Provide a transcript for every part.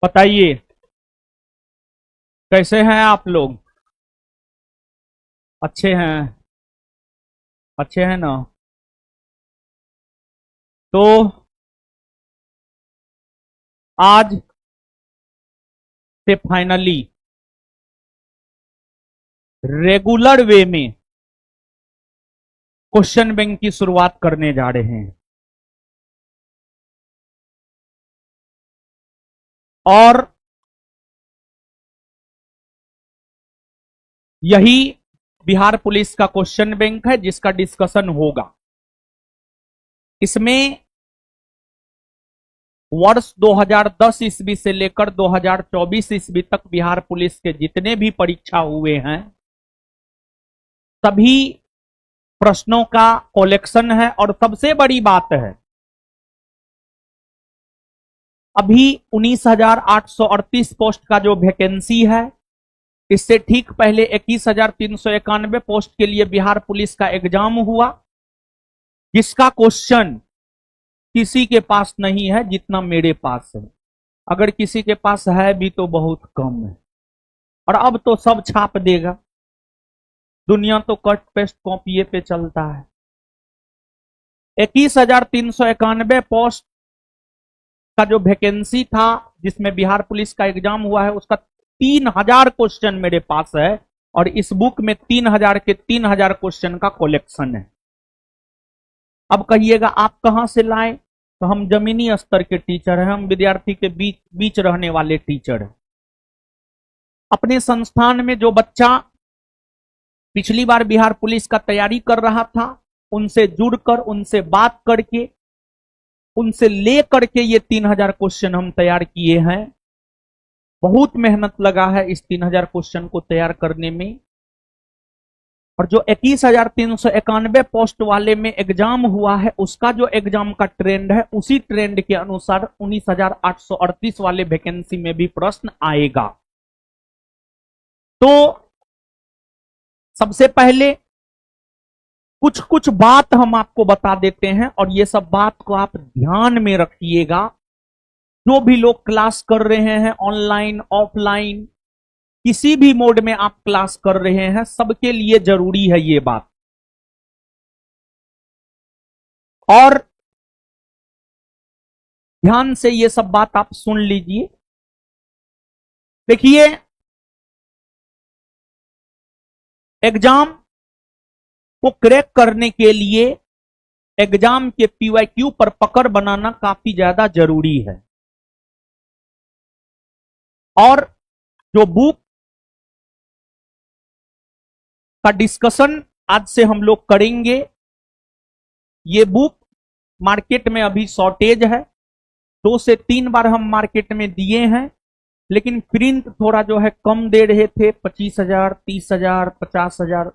बताइए कैसे हैं आप लोग। अच्छे हैं। अच्छे हैं ना। तो आज से फाइनली रेगुलर वे में क्वेश्चन बैंक की शुरुआत करने जा रहे हैं। और यही बिहार पुलिस का क्वेश्चन बैंक है जिसका डिस्कशन होगा। इसमें वर्ष 2010 ईस्वी से लेकर 2024 ईस्वी तक बिहार पुलिस के जितने भी परीक्षा हुए हैं सभी प्रश्नों का कलेक्शन है। और सबसे बड़ी बात है, अभी 19,838 पोस्ट का जो वैकेंसी है, इससे ठीक पहले 21,391 पोस्ट के लिए बिहार पुलिस का एग्जाम हुआ, जिसका क्वेश्चन किसी के पास नहीं है जितना मेरे पास है। अगर किसी के पास है भी तो बहुत कम है। और अब तो सब छाप देगा, दुनिया तो कट पेस्ट कॉपी पे चलता है। 21,391 पोस्ट का जो वैकेंसी था जिसमें बिहार पुलिस का एग्जाम हुआ है, उसका 3,000 क्वेश्चन मेरे पास है। और इस बुक में 3,000 के 3,000 क्वेश्चन का कलेक्शन है। अब कहिएगा आप कहां से लाए, तो हम जमीनी स्तर के टीचर हैं, हम विद्यार्थी के बीच बीच रहने वाले टीचर हैं। अपने संस्थान में जो बच्चा पिछली बार बिहार पुलिस का तैयारी कर रहा था, उनसे जुड़कर, उनसे बात करके, उनसे ले करके ये 3,000 क्वेश्चन हम तैयार किए हैं। बहुत मेहनत लगा है इस 3,000 क्वेश्चन को तैयार करने में। और जो 21,391 पोस्ट वाले में एग्जाम हुआ है, उसका जो एग्जाम का ट्रेंड है, उसी ट्रेंड के अनुसार 19,838 वाले वैकेंसी में भी प्रश्न आएगा। तो सबसे पहले कुछ कुछ बात हम आपको बता देते हैं, और ये सब बात को आप ध्यान में रखिएगा। जो भी लोग क्लास कर रहे हैं, ऑनलाइन ऑफलाइन किसी भी मोड में आप क्लास कर रहे हैं, सबके लिए जरूरी है ये बात। और ध्यान से ये सब बात आप सुन लीजिए। देखिए, एग्जाम को क्रैक करने के लिए एग्जाम के पीवाईक्यू पर पकड़ बनाना काफी ज्यादा जरूरी है। और जो बुक का डिस्कशन आज से हम लोग करेंगे, ये बुक मार्केट में अभी शॉर्टेज है। 2 से 3 बार हम मार्केट में दिए हैं, लेकिन प्रिंट थोड़ा जो है कम दे रहे थे। 25,000, 30,000, 50,000,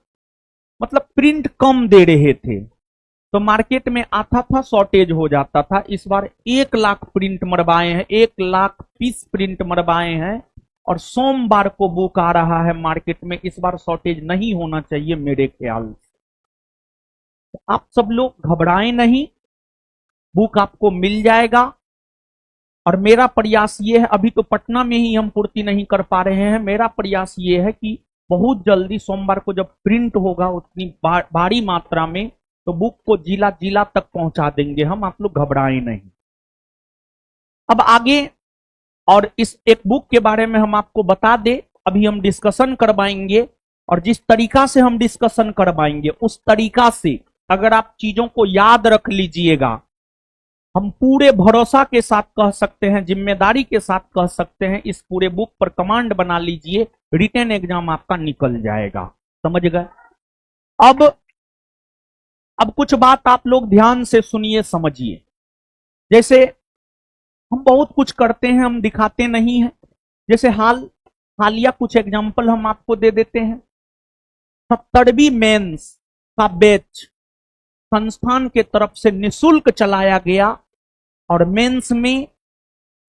मतलब प्रिंट कम दे रहे थे, तो मार्केट में आता था, शॉर्टेज हो जाता था। इस बार 1 लाख प्रिंट मरवाए हैं, 1 लाख पीस प्रिंट मरवाए हैं। और सोमवार को बुक आ रहा है मार्केट में। इस बार शॉर्टेज नहीं होना चाहिए मेरे ख्याल से। आप सब लोग घबराएं नहीं, बुक आपको मिल जाएगा। और मेरा प्रयास ये है, अभी तो पटना में ही हम पूर्ति नहीं कर पा रहे हैं, मेरा प्रयास ये है कि बहुत जल्दी सोमवार को जब प्रिंट होगा उतनी भारी मात्रा में, तो बुक को जिला जिला तक पहुंचा देंगे हम। आप लोग घबराएं नहीं। अब आगे, और इस एक बुक के बारे में हम आपको बता दें, अभी हम डिस्कशन करवाएंगे। और जिस तरीका से हम डिस्कशन करवाएंगे, उस तरीका से अगर आप चीजों को याद रख लीजिएगा, हम पूरे भरोसा के साथ कह सकते हैं, जिम्मेदारी के साथ कह सकते हैं, इस पूरे बुक पर कमांड बना लीजिए, रिटन एग्जाम आपका निकल जाएगा। समझ गए। अब कुछ बात आप लोग ध्यान से सुनिए, समझिए। जैसे हम बहुत कुछ करते हैं, हम दिखाते नहीं हैं। जैसे हालिया कुछ एग्जाम्पल हम आपको दे देते हैं। 70वीं मेंस का बैच संस्थान के तरफ से निशुल्क चलाया गया। और मेंस में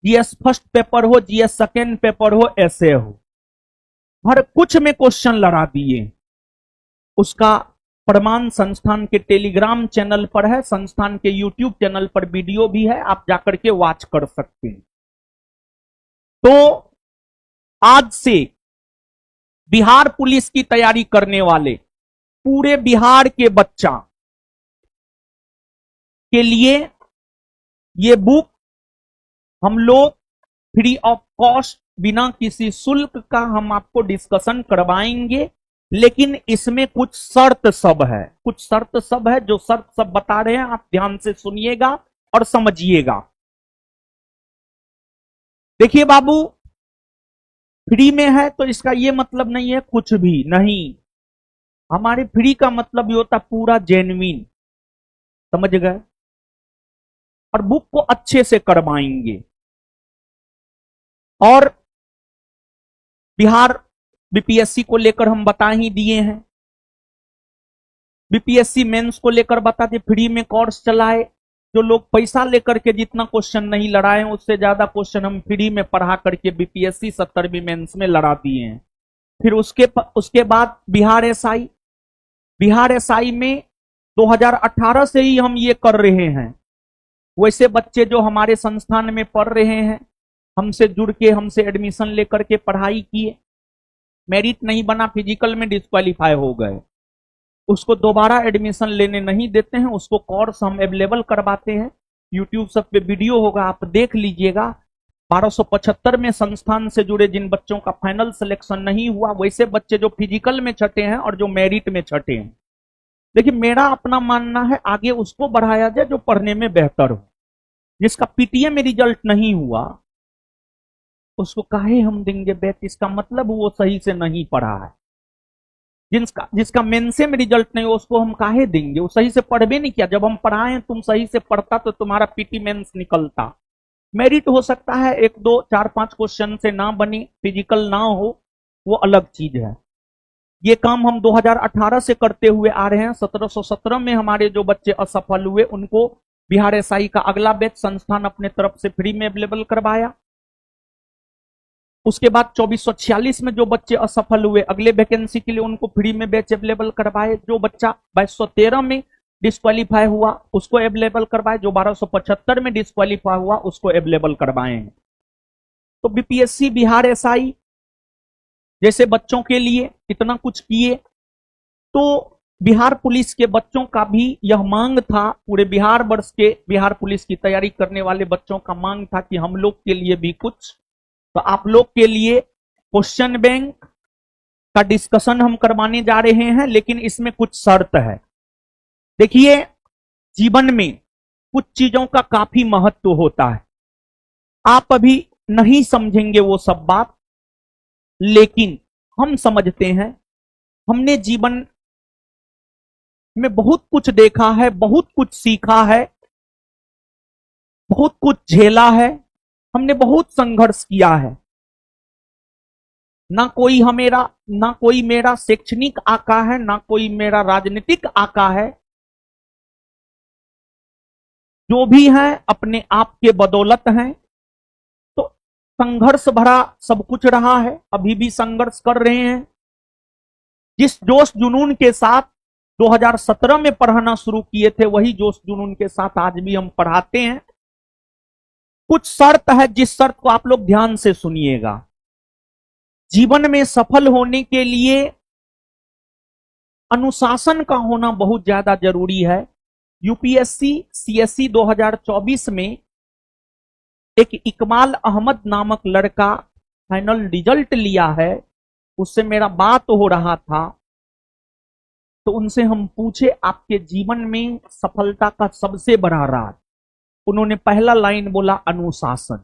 जीएस फर्स्ट पेपर हो, जीएस सेकेंड पेपर हो, ऐसे हो, हर कुछ में क्वेश्चन लड़ा दिए। उसका प्रमाण संस्थान के टेलीग्राम चैनल पर है, संस्थान के यूट्यूब चैनल पर वीडियो भी है, आप जाकर के वॉच कर सकते हैं। तो आज से बिहार पुलिस की तैयारी करने वाले पूरे बिहार के बच्चा के लिए ये बुक हम लोग फ्री ऑफ कॉस्ट बिना किसी शुल्क का हम आपको डिस्कशन करवाएंगे, लेकिन इसमें कुछ शर्त सब है, कुछ शर्त सब है। जो शर्त सब बता रहे हैं आप ध्यान से सुनिएगा और समझिएगा। देखिए बाबू, फ्री में है तो इसका ये मतलब नहीं है कुछ भी नहीं। हमारे फ्री का मतलब ये होता पूरा जेन्युइन, समझ गए। और बुक को अच्छे से करवाएंगे। और बिहार बीपीएससी को लेकर हम बता ही दिए हैं, बीपीएससी मेंस को लेकर बता दिए, फ्री में कोर्स चलाए। जो लोग पैसा लेकर के जितना क्वेश्चन नहीं लड़ाए उससे ज्यादा क्वेश्चन हम फ्री में पढ़ा करके बीपीएससी 70वीं मेंस में लड़ा दिए हैं। फिर उसके बाद बिहार एसआई में 2018 से ही हम ये कर रहे हैं। वैसे बच्चे जो हमारे संस्थान में पढ़ रहे हैं, हमसे जुड़ के हमसे एडमिशन लेकर के पढ़ाई किए, मेरिट नहीं बना, फिजिकल में डिस्क्वालीफाई हो गए, उसको दोबारा एडमिशन लेने नहीं देते हैं। उसको कोर्स हम अवेलेबल करवाते हैं। यूट्यूब सब पे वीडियो होगा, आप देख लीजिएगा। 1275 में संस्थान से जुड़े जिन बच्चों का फाइनल सिलेक्शन नहीं हुआ, वैसे बच्चे जो फिजिकल में छटे हैं और जो मेरिट में छटे हैं, देखिए मेरा अपना मानना है आगे उसको बढ़ाया जाए जो पढ़ने में बेहतर हो। जिसका पीटीए में रिजल्ट नहीं हुआ उसको काहे हम देंगे बैच, इसका मतलब वो सही से नहीं पढ़ा है। जिसका मेंसे में रिजल्ट नहीं हो उसको हम काहे देंगे, वो सही से पढ़ भी नहीं किया। जब हम पढ़ाएं तुम सही से पढ़ता तो तुम्हारा पीटी मेंस निकलता। मेरिट हो सकता है 1 2 4 5 क्वेश्चन से ना बने, फिजिकल ना हो, वो अलग चीज है। ये काम हम 2018 से करते हुए आ रहे हैं। 1717 में हमारे जो बच्चे असफल हुए उनको बिहार एसआई का अगला बैच संस्थान अपने तरफ से फ्री में अवेलेबल करवाया। उसके बाद 2446 में जो बच्चे असफल हुए अगले वैकेंसी के लिए उनको फ्री में बैच अवेलेबल करवाए। जो बच्चा 2213 में डिस्क्वालीफाई हुआ उसको अवेलेबल करवाए। जो 1275 में डिस्क्वालीफाई हुआ उसको अवेलेबल करवाए हैं। तो बीपीएससी बिहार एसआई जैसे बच्चों के लिए इतना कुछ किए, तो बिहार पुलिस के बच्चों का भी यह मांग था, पूरे बिहार वर्ष के बिहार पुलिस की तैयारी करने वाले बच्चों का मांग था कि हम लोग के लिए भी कुछ। तो आप लोग के लिए क्वेश्चन बैंक का डिस्कशन हम करवाने जा रहे हैं, लेकिन इसमें कुछ शर्त है। देखिए, जीवन में कुछ चीजों का काफी महत्व होता है। आप अभी नहीं समझेंगे वो सब बात, लेकिन हम समझते हैं। हमने जीवन में बहुत कुछ देखा है, बहुत कुछ सीखा है, बहुत कुछ झेला है, हमने बहुत संघर्ष किया है। ना कोई मेरा शैक्षणिक आका है, ना कोई मेरा राजनीतिक आका है। जो भी है अपने आप के बदौलत हैं। तो संघर्ष भरा सब कुछ रहा है, अभी भी संघर्ष कर रहे हैं। जिस जोश जुनून के साथ 2017 में पढ़ाना शुरू किए थे, वही जोश जुनून के साथ आज भी हम पढ़ाते हैं। कुछ शर्त है, जिस शर्त को आप लोग ध्यान से सुनिएगा। जीवन में सफल होने के लिए अनुशासन का होना बहुत ज्यादा जरूरी है। यूपीएससी सीएससी 2024 में एक इकबाल अहमद नामक लड़का फाइनल रिजल्ट लिया है, उससे मेरा बात हो रहा था। तो उनसे हम पूछे आपके जीवन में सफलता का सबसे बड़ा राज, उन्होंने पहला लाइन बोला अनुशासन।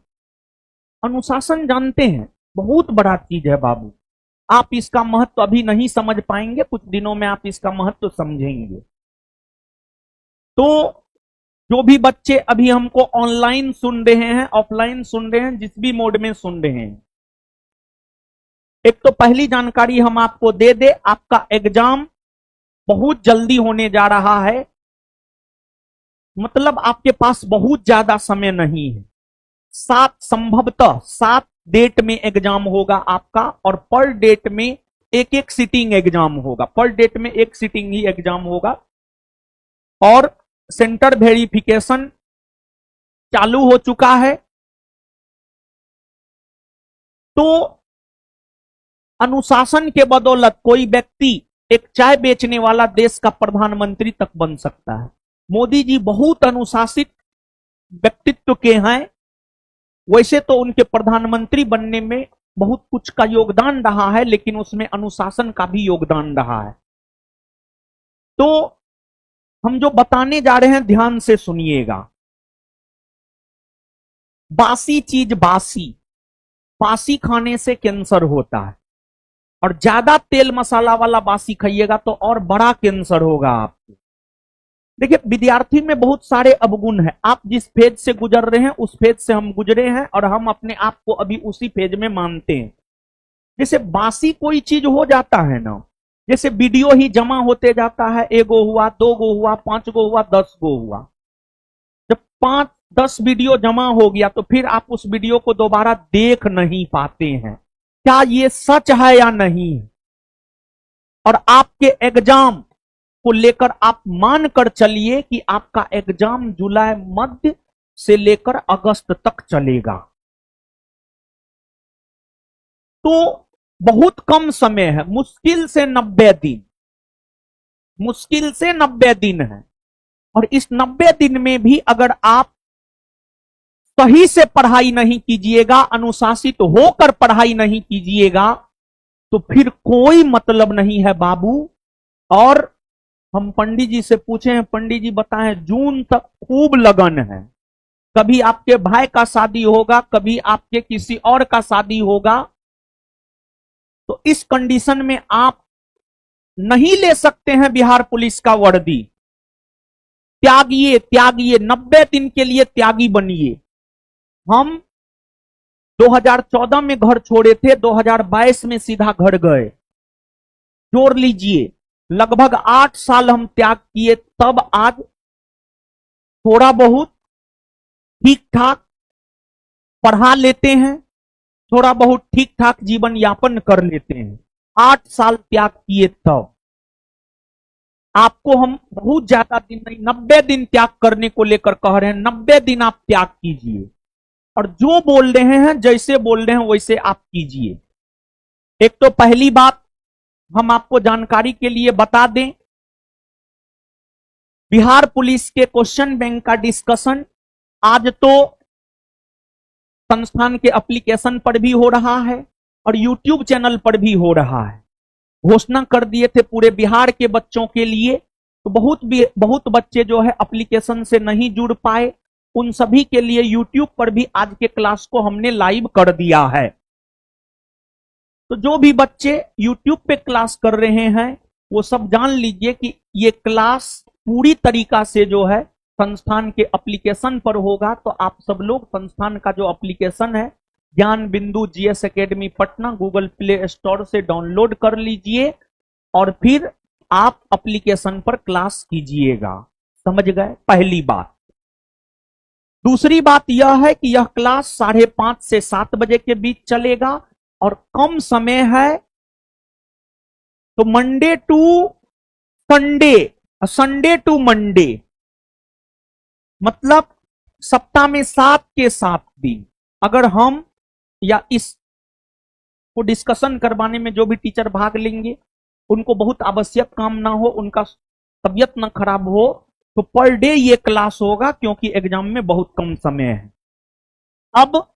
अनुशासन जानते हैं बहुत बड़ा चीज है बाबू। आप इसका महत्व अभी नहीं समझ पाएंगे, कुछ दिनों में आप इसका महत्व समझेंगे। तो जो भी बच्चे अभी हमको ऑनलाइन सुन रहे हैं, ऑफलाइन सुन रहे हैं, जिस भी मोड में सुन रहे हैं, एक तो पहली जानकारी हम आपको दे दे, आपका एग्जाम बहुत जल्दी होने जा रहा है। मतलब आपके पास बहुत ज्यादा समय नहीं है। संभवतः 7 डेट में एग्जाम होगा आपका, और पर डेट में एक एक सिटिंग एग्जाम होगा। पर डेट में एक सिटिंग ही एग्जाम होगा। और सेंटर वेरिफिकेशन चालू हो चुका है। तो अनुशासन के बदौलत कोई व्यक्ति एक चाय बेचने वाला देश का प्रधानमंत्री तक बन सकता है। मोदी जी बहुत अनुशासित व्यक्तित्व के हैं। वैसे तो उनके प्रधानमंत्री बनने में बहुत कुछ का योगदान रहा है, लेकिन उसमें अनुशासन का भी योगदान रहा है। तो हम जो बताने जा रहे हैं ध्यान से सुनिएगा। बासी चीज बासी, बासी खाने से कैंसर होता है, और ज्यादा तेल मसाला वाला बासी खाइएगा तो और बड़ा कैंसर होगा आपको। देखिए, विद्यार्थी में बहुत सारे अवगुण हैं। आप जिस फेज से गुजर रहे हैं उस फेज से हम गुजरे हैं, और हम अपने आप को अभी उसी फेज में मानते हैं। जैसे बासी कोई चीज हो जाता है ना, जैसे वीडियो ही जमा होते जाता है, 1 गो हुआ, 2 गो हुआ, 5 गो हुआ, 10 गो हुआ। जब 5-10 वीडियो जमा हो गया तो फिर आप उस वीडियो को दोबारा देख नहीं पाते हैं। क्या ये सच है या नहीं? और आपके एग्जाम को लेकर आप मान कर चलिए कि आपका एग्जाम जुलाई मध्य से लेकर अगस्त तक चलेगा। तो बहुत कम समय है, मुश्किल से 90 दिन, मुश्किल से 90 दिन है। और इस 90 दिन में भी अगर आप सही से पढ़ाई नहीं कीजिएगा, अनुशासित होकर पढ़ाई नहीं कीजिएगा, तो फिर कोई मतलब नहीं है बाबू। और हम पंडित जी से पूछे हैं, पंडित जी बताएं, जून तक खूब लगन है। कभी आपके भाई का शादी होगा, कभी आपके किसी और का शादी होगा। तो इस कंडीशन में आप नहीं ले सकते हैं बिहार पुलिस का वर्दी। त्यागिए, त्यागिए, 90 दिन के लिए त्यागी बनिए। हम 2014 में घर छोड़े थे, 2022 में सीधा घर गए। जोड़ लीजिए, लगभग 8 साल हम त्याग किए, तब आज थोड़ा बहुत ठीक ठाक पढ़ा लेते हैं, थोड़ा बहुत ठीक ठाक जीवन यापन कर लेते हैं। 8 साल त्याग किए तब। आपको हम बहुत ज्यादा दिन नहीं, 90 दिन त्याग करने को लेकर कह रहे हैं। 90 दिन आप त्याग कीजिए, और जो बोल रहे हैं, जैसे बोल रहे हैं वैसे आप कीजिए। एक तो पहली बात हम आपको जानकारी के लिए बता दें, बिहार पुलिस के क्वेश्चन बैंक का डिस्कशन आज तो संस्थान के एप्लीकेशन पर भी हो रहा है और यूट्यूब चैनल पर भी हो रहा है। घोषणा कर दिए थे पूरे बिहार के बच्चों के लिए, तो बहुत बच्चे जो है एप्लीकेशन से नहीं जुड़ पाए। उन सभी के लिए यूट्यूब पर भी आज के क्लास को हमने लाइव कर दिया है। तो जो भी बच्चे यूट्यूब पे क्लास कर रहे हैं वो सब जान लीजिए कि ये क्लास पूरी तरीका से जो है संस्थान के एप्लीकेशन पर होगा। तो आप सब लोग संस्थान का जो एप्लीकेशन है ज्ञान बिंदु GS academy Patna, Google play store से डाउनलोड कर लीजिए और फिर आप एप्लीकेशन पर क्लास कीजिएगा। समझ गए? पहली बात। दूसरी बात यह है कि यह क्लास 5:30 से 7 बजे के बीच चलेगा और कम समय है। तो Monday to Sunday, Sunday to Monday, मतलब सप्ताह में 7 के 7 दिन अगर हम या इस को डिस्कशन करवाने में जो भी टीचर भाग लेंगे उनको बहुत आवश्यक काम ना हो, उनका तबीयत ना खराब हो, तो पर डे ये क्लास होगा, क्योंकि एग्जाम में बहुत कम समय है। अब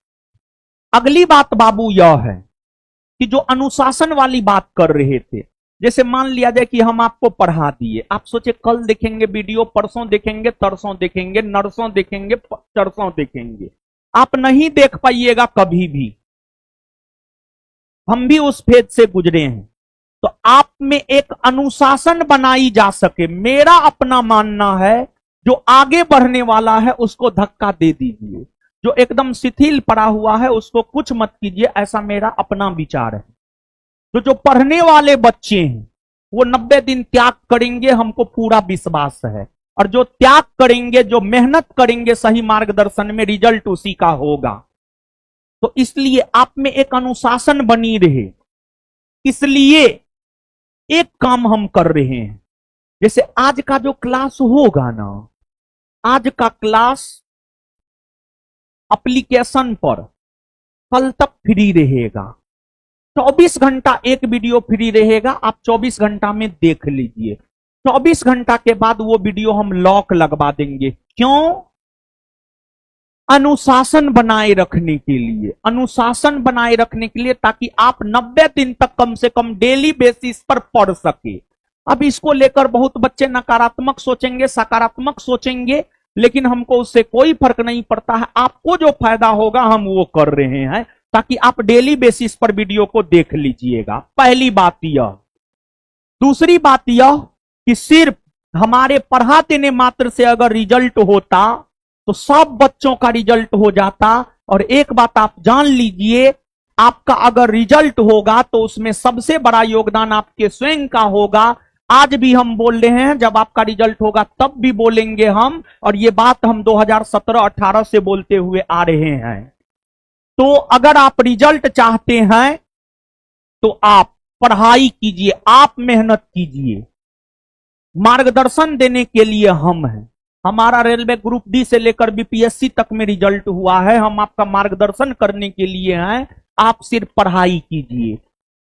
अगली बात बाबू यह है कि जो अनुशासन वाली बात कर रहे थे, जैसे मान लिया जाए कि हम आपको पढ़ा दिए, आप सोचे कल देखेंगे वीडियो, परसों देखेंगे, तरसों देखेंगे, नरसों देखेंगे, चरसों देखेंगे, आप नहीं देख पाइएगा कभी भी। हम भी उस फेज से गुजरे हैं। तो आप में एक अनुशासन बनाई जा सके, मेरा अपना मानना है जो आगे बढ़ने वाला है उसको धक्का दे दीजिए, जो एकदम शिथिल पड़ा हुआ है उसको कुछ मत कीजिए, ऐसा मेरा अपना विचार है। तो जो पढ़ने वाले बच्चे हैं वो 90 दिन त्याग करेंगे, हमको पूरा विश्वास है। और जो त्याग करेंगे, जो मेहनत करेंगे सही मार्गदर्शन में, रिजल्ट उसी का होगा। तो इसलिए आप में एक अनुशासन बनी रहे, इसलिए एक काम हम कर रहे हैं। जैसे आज का जो क्लास होगा ना, आज का क्लास एप्लीकेशन पर कल तक फ्री रहेगा। 24 घंटा एक वीडियो फ्री रहेगा, आप 24 घंटा में देख लीजिए। 24 घंटा के बाद वो वीडियो हम लॉक लगवा देंगे। क्यों? अनुशासन बनाए रखने के लिए, अनुशासन बनाए रखने के लिए, ताकि आप 90 दिन तक कम से कम डेली बेसिस पर पढ़ सके। अब इसको लेकर बहुत बच्चे नकारात्मक सोचेंगे, सकारात्मक सोचेंगे, लेकिन हमको उससे कोई फर्क नहीं पड़ता है। आपको जो फायदा होगा हम वो कर रहे हैं, ताकि आप डेली बेसिस पर वीडियो को देख लीजिएगा। पहली बात यह। दूसरी बात यह कि सिर्फ हमारे पढ़ा देने मात्र से अगर रिजल्ट होता तो सब बच्चों का रिजल्ट हो जाता। और एक बात आप जान लीजिए, आपका अगर रिजल्ट होगा तो उसमें सबसे बड़ा योगदान आपके स्वयं का होगा। आज भी हम बोल रहे हैं, जब आपका रिजल्ट होगा तब भी बोलेंगे हम, और ये बात हम 2017-18 से बोलते हुए आ रहे हैं। तो अगर आप रिजल्ट चाहते हैं तो आप पढ़ाई कीजिए, आप मेहनत कीजिए। मार्गदर्शन देने के लिए हम हैं। हमारा रेलवे ग्रुप डी से लेकर बीपीएससी तक में रिजल्ट हुआ है। हम आपका मार्गदर्शन करने के लिए हैं, आप सिर्फ पढ़ाई कीजिए।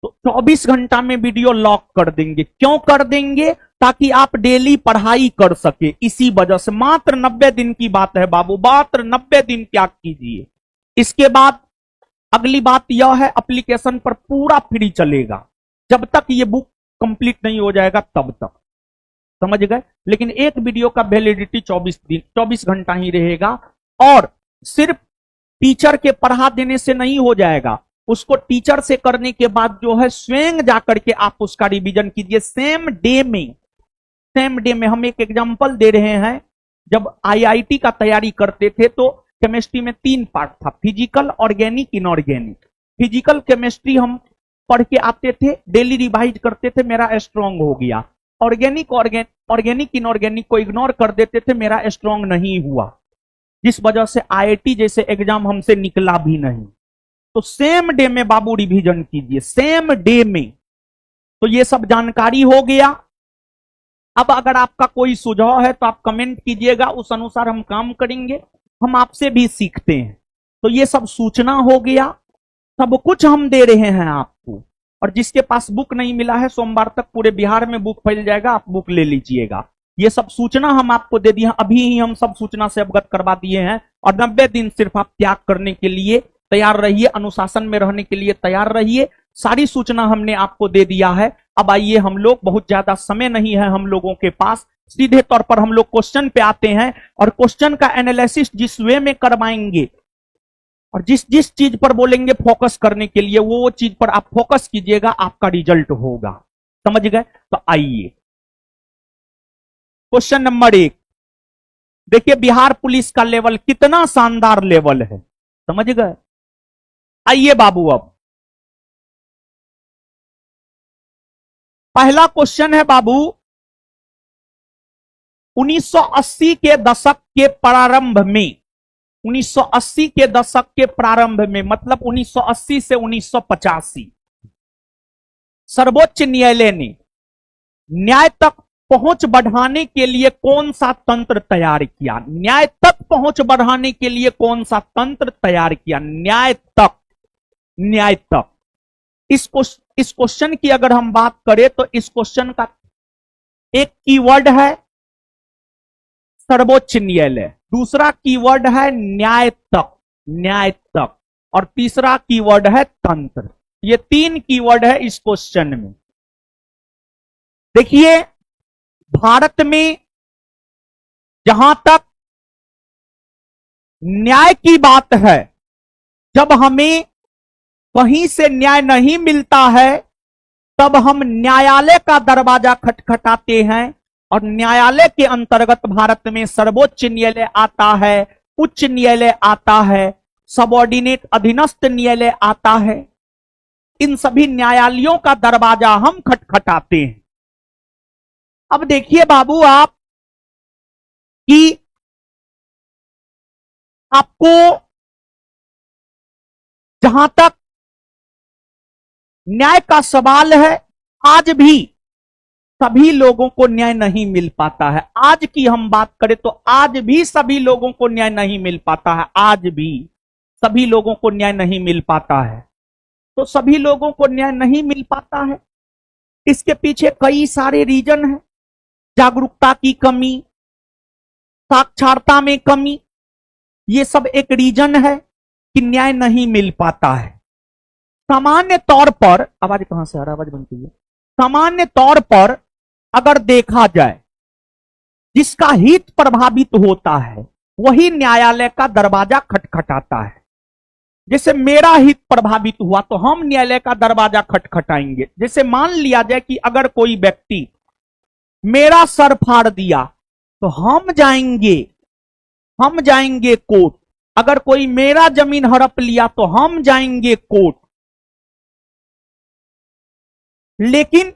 तो 24 घंटा में वीडियो लॉक कर देंगे। क्यों कर देंगे? ताकि आप डेली पढ़ाई कर सके। इसी वजह से मात्र 90 दिन की बात है बाबू, मात्र 90 दिन त्याग कीजिए। इसके बाद अगली बात यह है, एप्लीकेशन पर पूरा फ्री चलेगा जब तक ये बुक कंप्लीट नहीं हो जाएगा तब तक, समझ गए। लेकिन एक वीडियो का वैलिडिटी 24 घंटा ही रहेगा। और सिर्फ टीचर के पढ़ा देने से नहीं हो जाएगा, उसको टीचर से करने के बाद जो है स्वयं जाकर के आप उसका रिवीजन कीजिए सेम डे में। सेम डे में हम एक एग्जांपल दे रहे हैं। जब आईआईटी का तैयारी करते थे तो केमिस्ट्री में 3 पार्ट था, physical, organic, inorganic. Physical chemistry हम पढ़ के आते थे, डेली रिवाइज करते थे, मेरा स्ट्रांग हो गया। ऑर्गेनिक इनऑर्गेनिक को इग्नोर कर देते थे, मेरा स्ट्रांग नहीं हुआ, जिस वजह से आईआईटी जैसे एग्जाम हमसे निकला भी नहीं। तो सेम डे में बाबू रिवीजन कीजिए, सेम डे में। तो ये सब जानकारी हो गया। अब अगर आपका कोई सुझाव है तो आप कमेंट कीजिएगा, उस अनुसार हम काम करेंगे। हम आपसे भी सीखते हैं। तो ये सब सूचना हो गया, सब कुछ हम दे रहे हैं आपको। और जिसके पास बुक नहीं मिला है, सोमवार तक पूरे बिहार में बुक फैल जाएगा, आप बुक ले लीजिएगा। ये सब सूचना हम आपको दे दिए, अभी ही हम सब सूचना से अवगत करवा दिए हैं। और 90 दिन सिर्फ आप त्याग करने के लिए तैयार रहिए, अनुशासन में रहने के लिए तैयार रहिए। सारी सूचना हमने आपको दे दिया है। अब आइए, हम लोग, बहुत ज्यादा समय नहीं है हम लोगों के पास, सीधे तौर पर हम लोग क्वेश्चन पे आते हैं। और क्वेश्चन का एनालिसिस जिस वे में करवाएंगे और जिस जिस चीज पर बोलेंगे फोकस करने के लिए, वो चीज पर आप फोकस कीजिएगा, आपका रिजल्ट होगा। समझ गए? तो आइए क्वेश्चन नंबर 1 देखिए, बिहार पुलिस का लेवल कितना शानदार लेवल है, समझ गए। आइए बाबू, अब पहला क्वेश्चन है बाबू, 1980 के दशक के प्रारंभ में, 1980 के दशक के प्रारंभ में मतलब 1980 से 1985 सर्वोच्च न्यायालय ने न्याय तक पहुंच बढ़ाने के लिए कौन सा तंत्र तैयार किया? न्याय तक पहुंच बढ़ाने के लिए कौन सा तंत्र तैयार किया? न्याय तक, न्याय तक। इस क्वेश्चन की अगर हम बात करें तो इस क्वेश्चन का एक कीवर्ड है सर्वोच्च न्यायालय, दूसरा कीवर्ड है न्याय तक, न्याय तक, और तीसरा कीवर्ड है तंत्र। ये 3 कीवर्ड है इस क्वेश्चन में। देखिए, भारत में जहां तक न्याय की बात है, जब हमें कहीं से न्याय नहीं मिलता है तब हम न्यायालय का दरवाजा खटखटाते हैं। और न्यायालय के अंतर्गत भारत में सर्वोच्च न्यायालय आता है, उच्च न्यायालय आता है, सबऑर्डिनेट अधीनस्थ न्यायालय आता है। इन सभी न्यायालयों का दरवाजा हम खटखटाते हैं। अब देखिए बाबू आप कि आपको जहां तक न्याय का सवाल है, आज भी सभी लोगों को न्याय नहीं मिल पाता है। आज की हम बात करें तो आज भी सभी लोगों को न्याय नहीं मिल पाता है। आज भी सभी लोगों को न्याय नहीं मिल पाता है। तो सभी लोगों को न्याय नहीं मिल पाता है, इसके पीछे कई सारे रीजन हैं। जागरूकता की कमी, साक्षरता में कमी, ये सब एक रीजन है कि न्याय नहीं मिल पाता है। सामान्य तौर पर, आवाज कहां से आ रहा है, आवाज बनती है। सामान्य तौर पर अगर देखा जाए, जिसका हित प्रभावित होता है वही न्यायालय का दरवाजा खटखटाता है। जैसे मेरा हित प्रभावित हुआ तो हम न्यायालय का दरवाजा खटखटाएंगे। जैसे मान लिया जाए कि अगर कोई व्यक्ति मेरा सर फाड़ दिया तो हम जाएंगे कोर्ट। अगर कोई मेरा जमीन हड़प लिया तो हम जाएंगे कोर्ट। लेकिन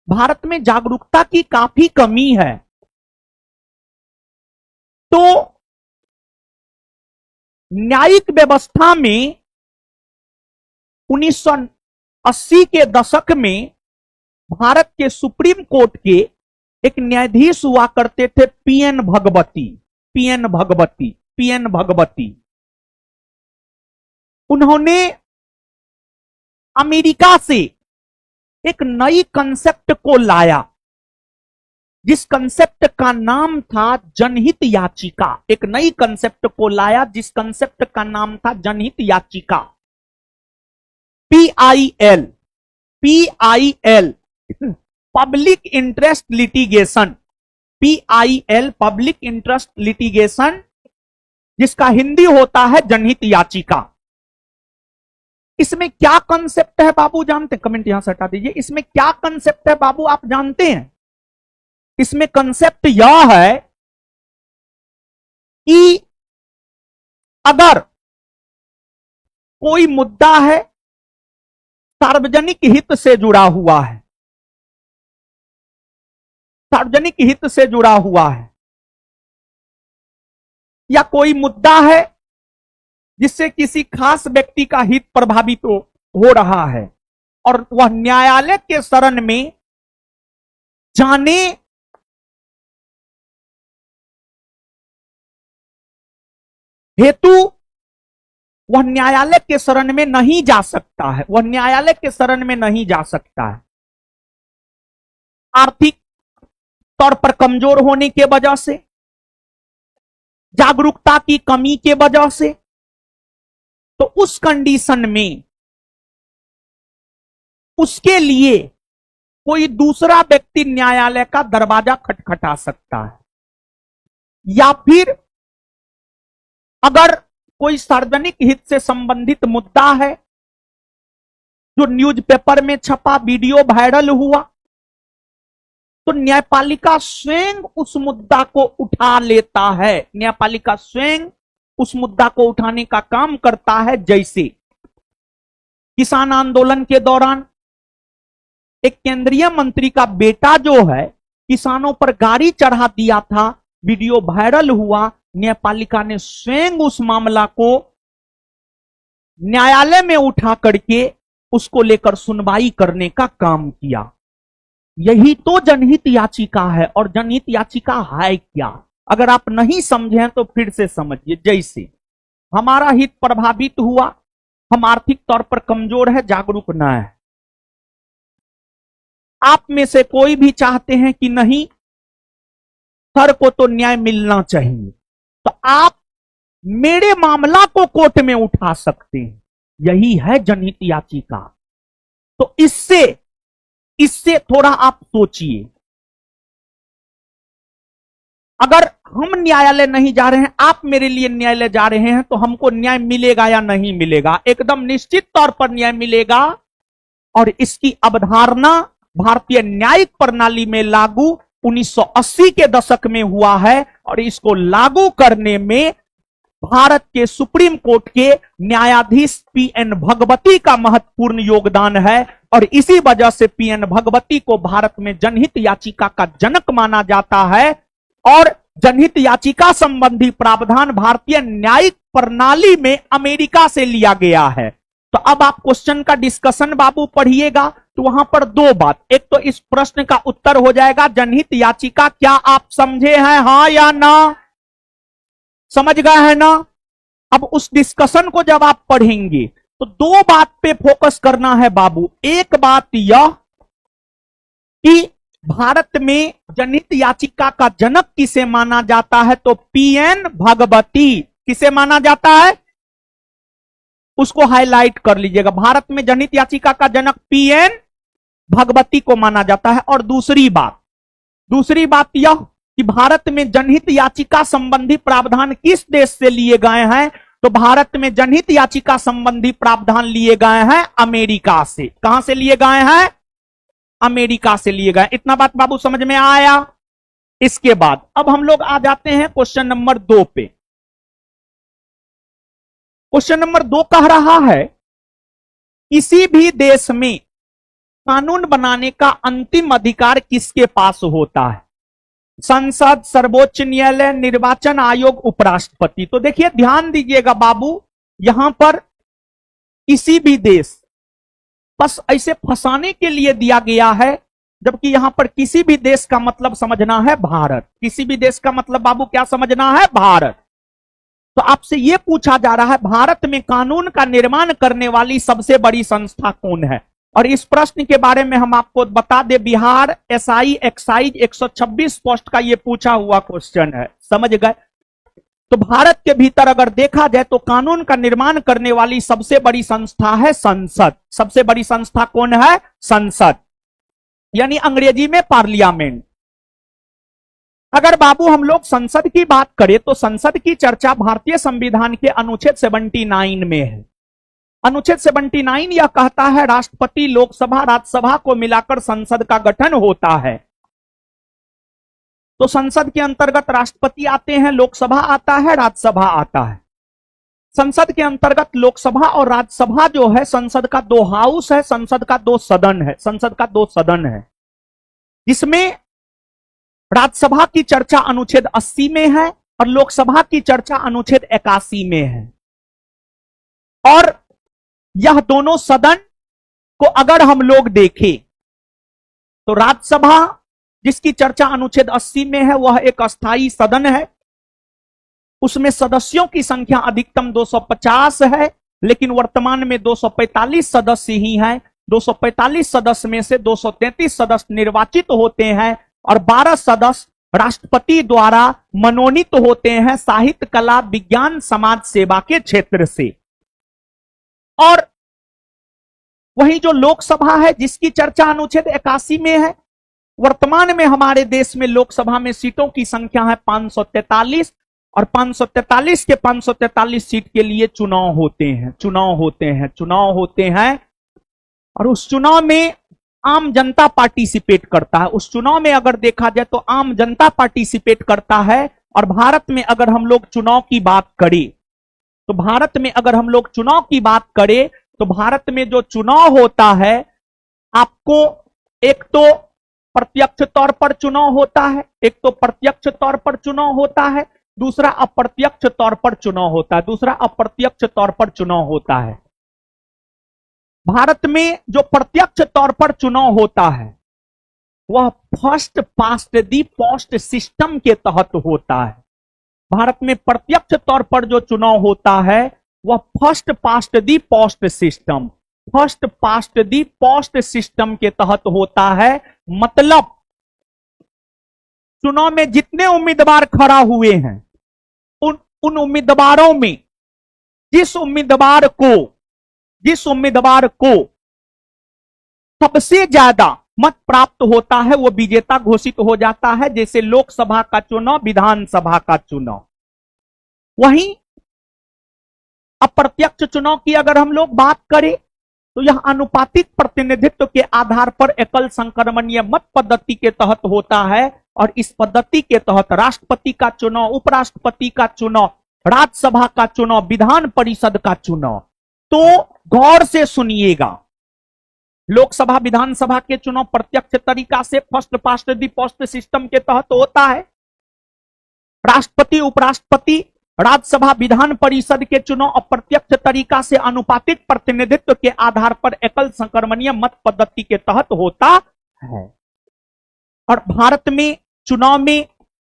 भारत में जागरूकता की काफी कमी है। तो न्यायिक व्यवस्था में 1980 के दशक में भारत के सुप्रीम कोर्ट के एक न्यायाधीश हुआ करते थे पीएन भगवती। उन्होंने अमेरिका से एक नई कंसेप्ट को लाया, जिस कंसेप्ट का नाम था जनहित याचिका। एक नई कंसेप्ट को लाया जिस कंसेप्ट का नाम था जनहित याचिका, PIL, public interest litigation. PIL, public interest litigation, जिसका हिंदी होता है जनहित याचिका। इसमें क्या कंसेप्ट है बाबू जानते हैं? कमेंट यहां से हटा दीजिए। इसमें क्या कंसेप्ट है बाबू, आप जानते हैं? इसमें कंसेप्ट यह है कि अगर कोई मुद्दा है सार्वजनिक हित से जुड़ा हुआ है, सार्वजनिक हित से जुड़ा हुआ है, या कोई मुद्दा है जिससे किसी खास व्यक्ति का हित प्रभावित हो रहा है और वह न्यायालय के शरण में जाने हेतु वह न्यायालय के शरण में नहीं जा सकता है, वह न्यायालय के शरण में नहीं जा सकता है। आर्थिक तौर पर कमजोर होने के वजह से, जागरूकता की कमी के वजह से, तो उस कंडीशन में उसके लिए कोई दूसरा व्यक्ति न्यायालय का दरवाजा खटखटा सकता है। या फिर अगर कोई सार्वजनिक हित से संबंधित मुद्दा है जो न्यूज़पेपर में छपा, वीडियो वायरल हुआ, तो न्यायपालिका स्वयं उस मुद्दा को उठा लेता है। न्यायपालिका स्वयं उस मुद्दा को उठाने का काम करता है। जैसे किसान आंदोलन के दौरान एक केंद्रीय मंत्री का बेटा जो है किसानों पर गाड़ी चढ़ा दिया था, वीडियो वायरल हुआ, न्यायपालिका ने स्वयं उस मामला को न्यायालय में उठा करके उसको लेकर सुनवाई करने का काम किया। यही तो जनहित याचिका है। और जनहित याचिका है क्या, अगर आप नहीं समझें तो फिर से समझिए। जैसे हमारा हित प्रभावित हुआ, हम आर्थिक तौर पर कमजोर है, जागरूक ना है, आप में से कोई भी चाहते हैं कि नहीं सर को तो न्याय मिलना चाहिए, तो आप मेरे मामला को कोर्ट में उठा सकते हैं। यही है जनहित याचिका। तो इससे थोड़ा आप सोचिए, अगर हम न्यायालय नहीं जा रहे हैं, आप मेरे लिए न्यायालय जा रहे हैं, तो हमको न्याय मिलेगा या नहीं मिलेगा? एकदम निश्चित तौर पर न्याय मिलेगा। और इसकी अवधारणा भारतीय न्यायिक प्रणाली में लागू 1980 के दशक में हुआ है। और इसको लागू करने में भारत के सुप्रीम कोर्ट के न्यायाधीश पीएन भगवती का महत्वपूर्ण योगदान है। और इसी वजह से पीएन भगवती को भारत में जनहित याचिका का जनक माना जाता है। और जनहित याचिका संबंधी प्रावधान भारतीय न्यायिक प्रणाली में अमेरिका से लिया गया है। तो अब आप क्वेश्चन का डिस्कशन बाबू पढ़िएगा, तो वहां पर दो बात, एक तो इस प्रश्न का उत्तर हो जाएगा जनहित याचिका क्या आप समझे हैं, हां या ना? समझ गए हैं ना? अब उस डिस्कशन को जब आप पढ़ेंगे तो दो बात पे फोकस करना है बाबू। एक बात यह कि भारत में जनहित याचिका का जनक किसे माना जाता है, तो पीएन भगवती किसे माना जाता है, उसको हाईलाइट कर लीजिएगा। भारत में जनहित याचिका का जनक पीएन भगवती को माना जाता है। और दूसरी बात यह कि भारत में जनहित याचिका संबंधी प्रावधान किस देश से लिए गए हैं, तो भारत में जनहित याचिका संबंधी प्रावधान लिए गए हैं अमेरिका से। कहां से लिए गए हैं, अमेरिका से लिए गए। इतना बात बाबू समझ में आया। इसके बाद अब हम लोग आ जाते हैं क्वेश्चन नंबर 2 पे। क्वेश्चन नंबर 2 कह रहा है किसी भी देश में कानून बनाने का अंतिम अधिकार किसके पास होता है, संसद, सर्वोच्च न्यायालय, निर्वाचन आयोग, उपराष्ट्रपति। तो देखिए ध्यान दीजिएगा बाबू, यहां पर किसी भी देश बस ऐसे फंसाने के लिए दिया गया है, जबकि यहां पर किसी भी देश का मतलब समझना है भारत। किसी भी देश का मतलब बाबू क्या समझना है, भारत। तो आपसे यह पूछा जा रहा है भारत में कानून का निर्माण करने वाली सबसे बड़ी संस्था कौन है। और इस प्रश्न के बारे में हम आपको बता दें, बिहार एसआई एक्साइज 126 पोस्ट का यह पूछा हुआ क्वेश्चन है, समझ गए। तो भारत के भीतर अगर देखा जाए तो कानून का निर्माण करने वाली सबसे बड़ी संस्था है संसद। सबसे बड़ी संस्था कौन है, संसद, यानी अंग्रेजी में पार्लियामेंट। अगर बाबू हम लोग संसद की बात करें तो संसद की चर्चा भारतीय संविधान के अनुच्छेद 79 में है। अनुच्छेद 79 यह कहता है राष्ट्रपति, लोकसभा, राज्यसभा को मिलाकर संसद का गठन होता है। तो संसद के अंतर्गत राष्ट्रपति आते हैं, लोकसभा आता है, राज्यसभा आता है। संसद के अंतर्गत लोकसभा और राज्यसभा जो है, संसद का 2 हाउस है, संसद का 2 सदन है, संसद का 2 सदन है। इसमें राज्यसभा की चर्चा अनुच्छेद 80 में है और लोकसभा की चर्चा अनुच्छेद 81 में है। और यह दोनों सदन को अगर हम लोग देखें तो राज्यसभा जिसकी चर्चा अनुच्छेद 80 में है वह एक अस्थायी सदन है। उसमें सदस्यों की संख्या अधिकतम 250 है, लेकिन वर्तमान में 245 सदस्य ही हैं। 245 सदस्य में से 233 सदस्य निर्वाचित होते हैं और 12 सदस्य राष्ट्रपति द्वारा मनोनीत होते हैं साहित्य, कला, विज्ञान, समाज सेवा के क्षेत्र से। और वही जो लोकसभा है जिसकी चर्चा अनुच्छेद 81 में है, वर्तमान में हमारे देश में लोकसभा में सीटों की संख्या है 543 और 543 के 543 सीट के लिए चुनाव होते हैं और उस चुनाव में आम जनता पार्टिसिपेट करता है। उस चुनाव में अगर देखा जाए तो आम जनता पार्टिसिपेट करता है। और भारत में अगर हम लोग चुनाव की बात करें तो भारत में जो चुनाव होता है, आपको एक तो प्रत्यक्ष तौर पर चुनाव होता है, दूसरा अप्रत्यक्ष तौर पर चुनाव होता है। भारत में जो प्रत्यक्ष तौर पर चुनाव होता है वह फर्स्ट पास्ट दी पोस्ट सिस्टम के तहत होता है। भारत में प्रत्यक्ष तौर पर जो चुनाव होता है वह फर्स्ट पास्ट दी पोस्ट सिस्टम के तहत होता है। मतलब चुनाव में जितने उम्मीदवार खड़ा हुए हैं उन उम्मीदवारों में जिस उम्मीदवार को सबसे ज्यादा मत प्राप्त होता है वो विजेता घोषित हो जाता है। जैसे लोकसभा का चुनाव, विधानसभा का चुनाव। वहीं अप्रत्यक्ष चुनाव की अगर हम लोग बात करें तो यह अनुपातिक प्रतिनिधित्व के आधार पर एकल संक्रमणीय मत पद्धति के तहत होता है। और इस पद्धति के तहत राष्ट्रपति का चुनाव, उपराष्ट्रपति का चुनाव, राज्यसभा का चुनाव, विधान परिषद का चुनाव, तो गौर से सुनिएगा, लोकसभा विधानसभा के चुनाव प्रत्यक्ष तरीका से फर्स्ट पास्ट दी पोस्ट सिस्टम के तहत होता है। राष्ट्रपति, उपराष्ट्रपति, राज्यसभा, विधान परिषद के चुनाव अप्रत्यक्ष तरीका से अनुपातिक प्रतिनिधित्व के आधार पर एकल संक्रमणीय मत पद्धति के तहत होता है। और भारत में चुनाव में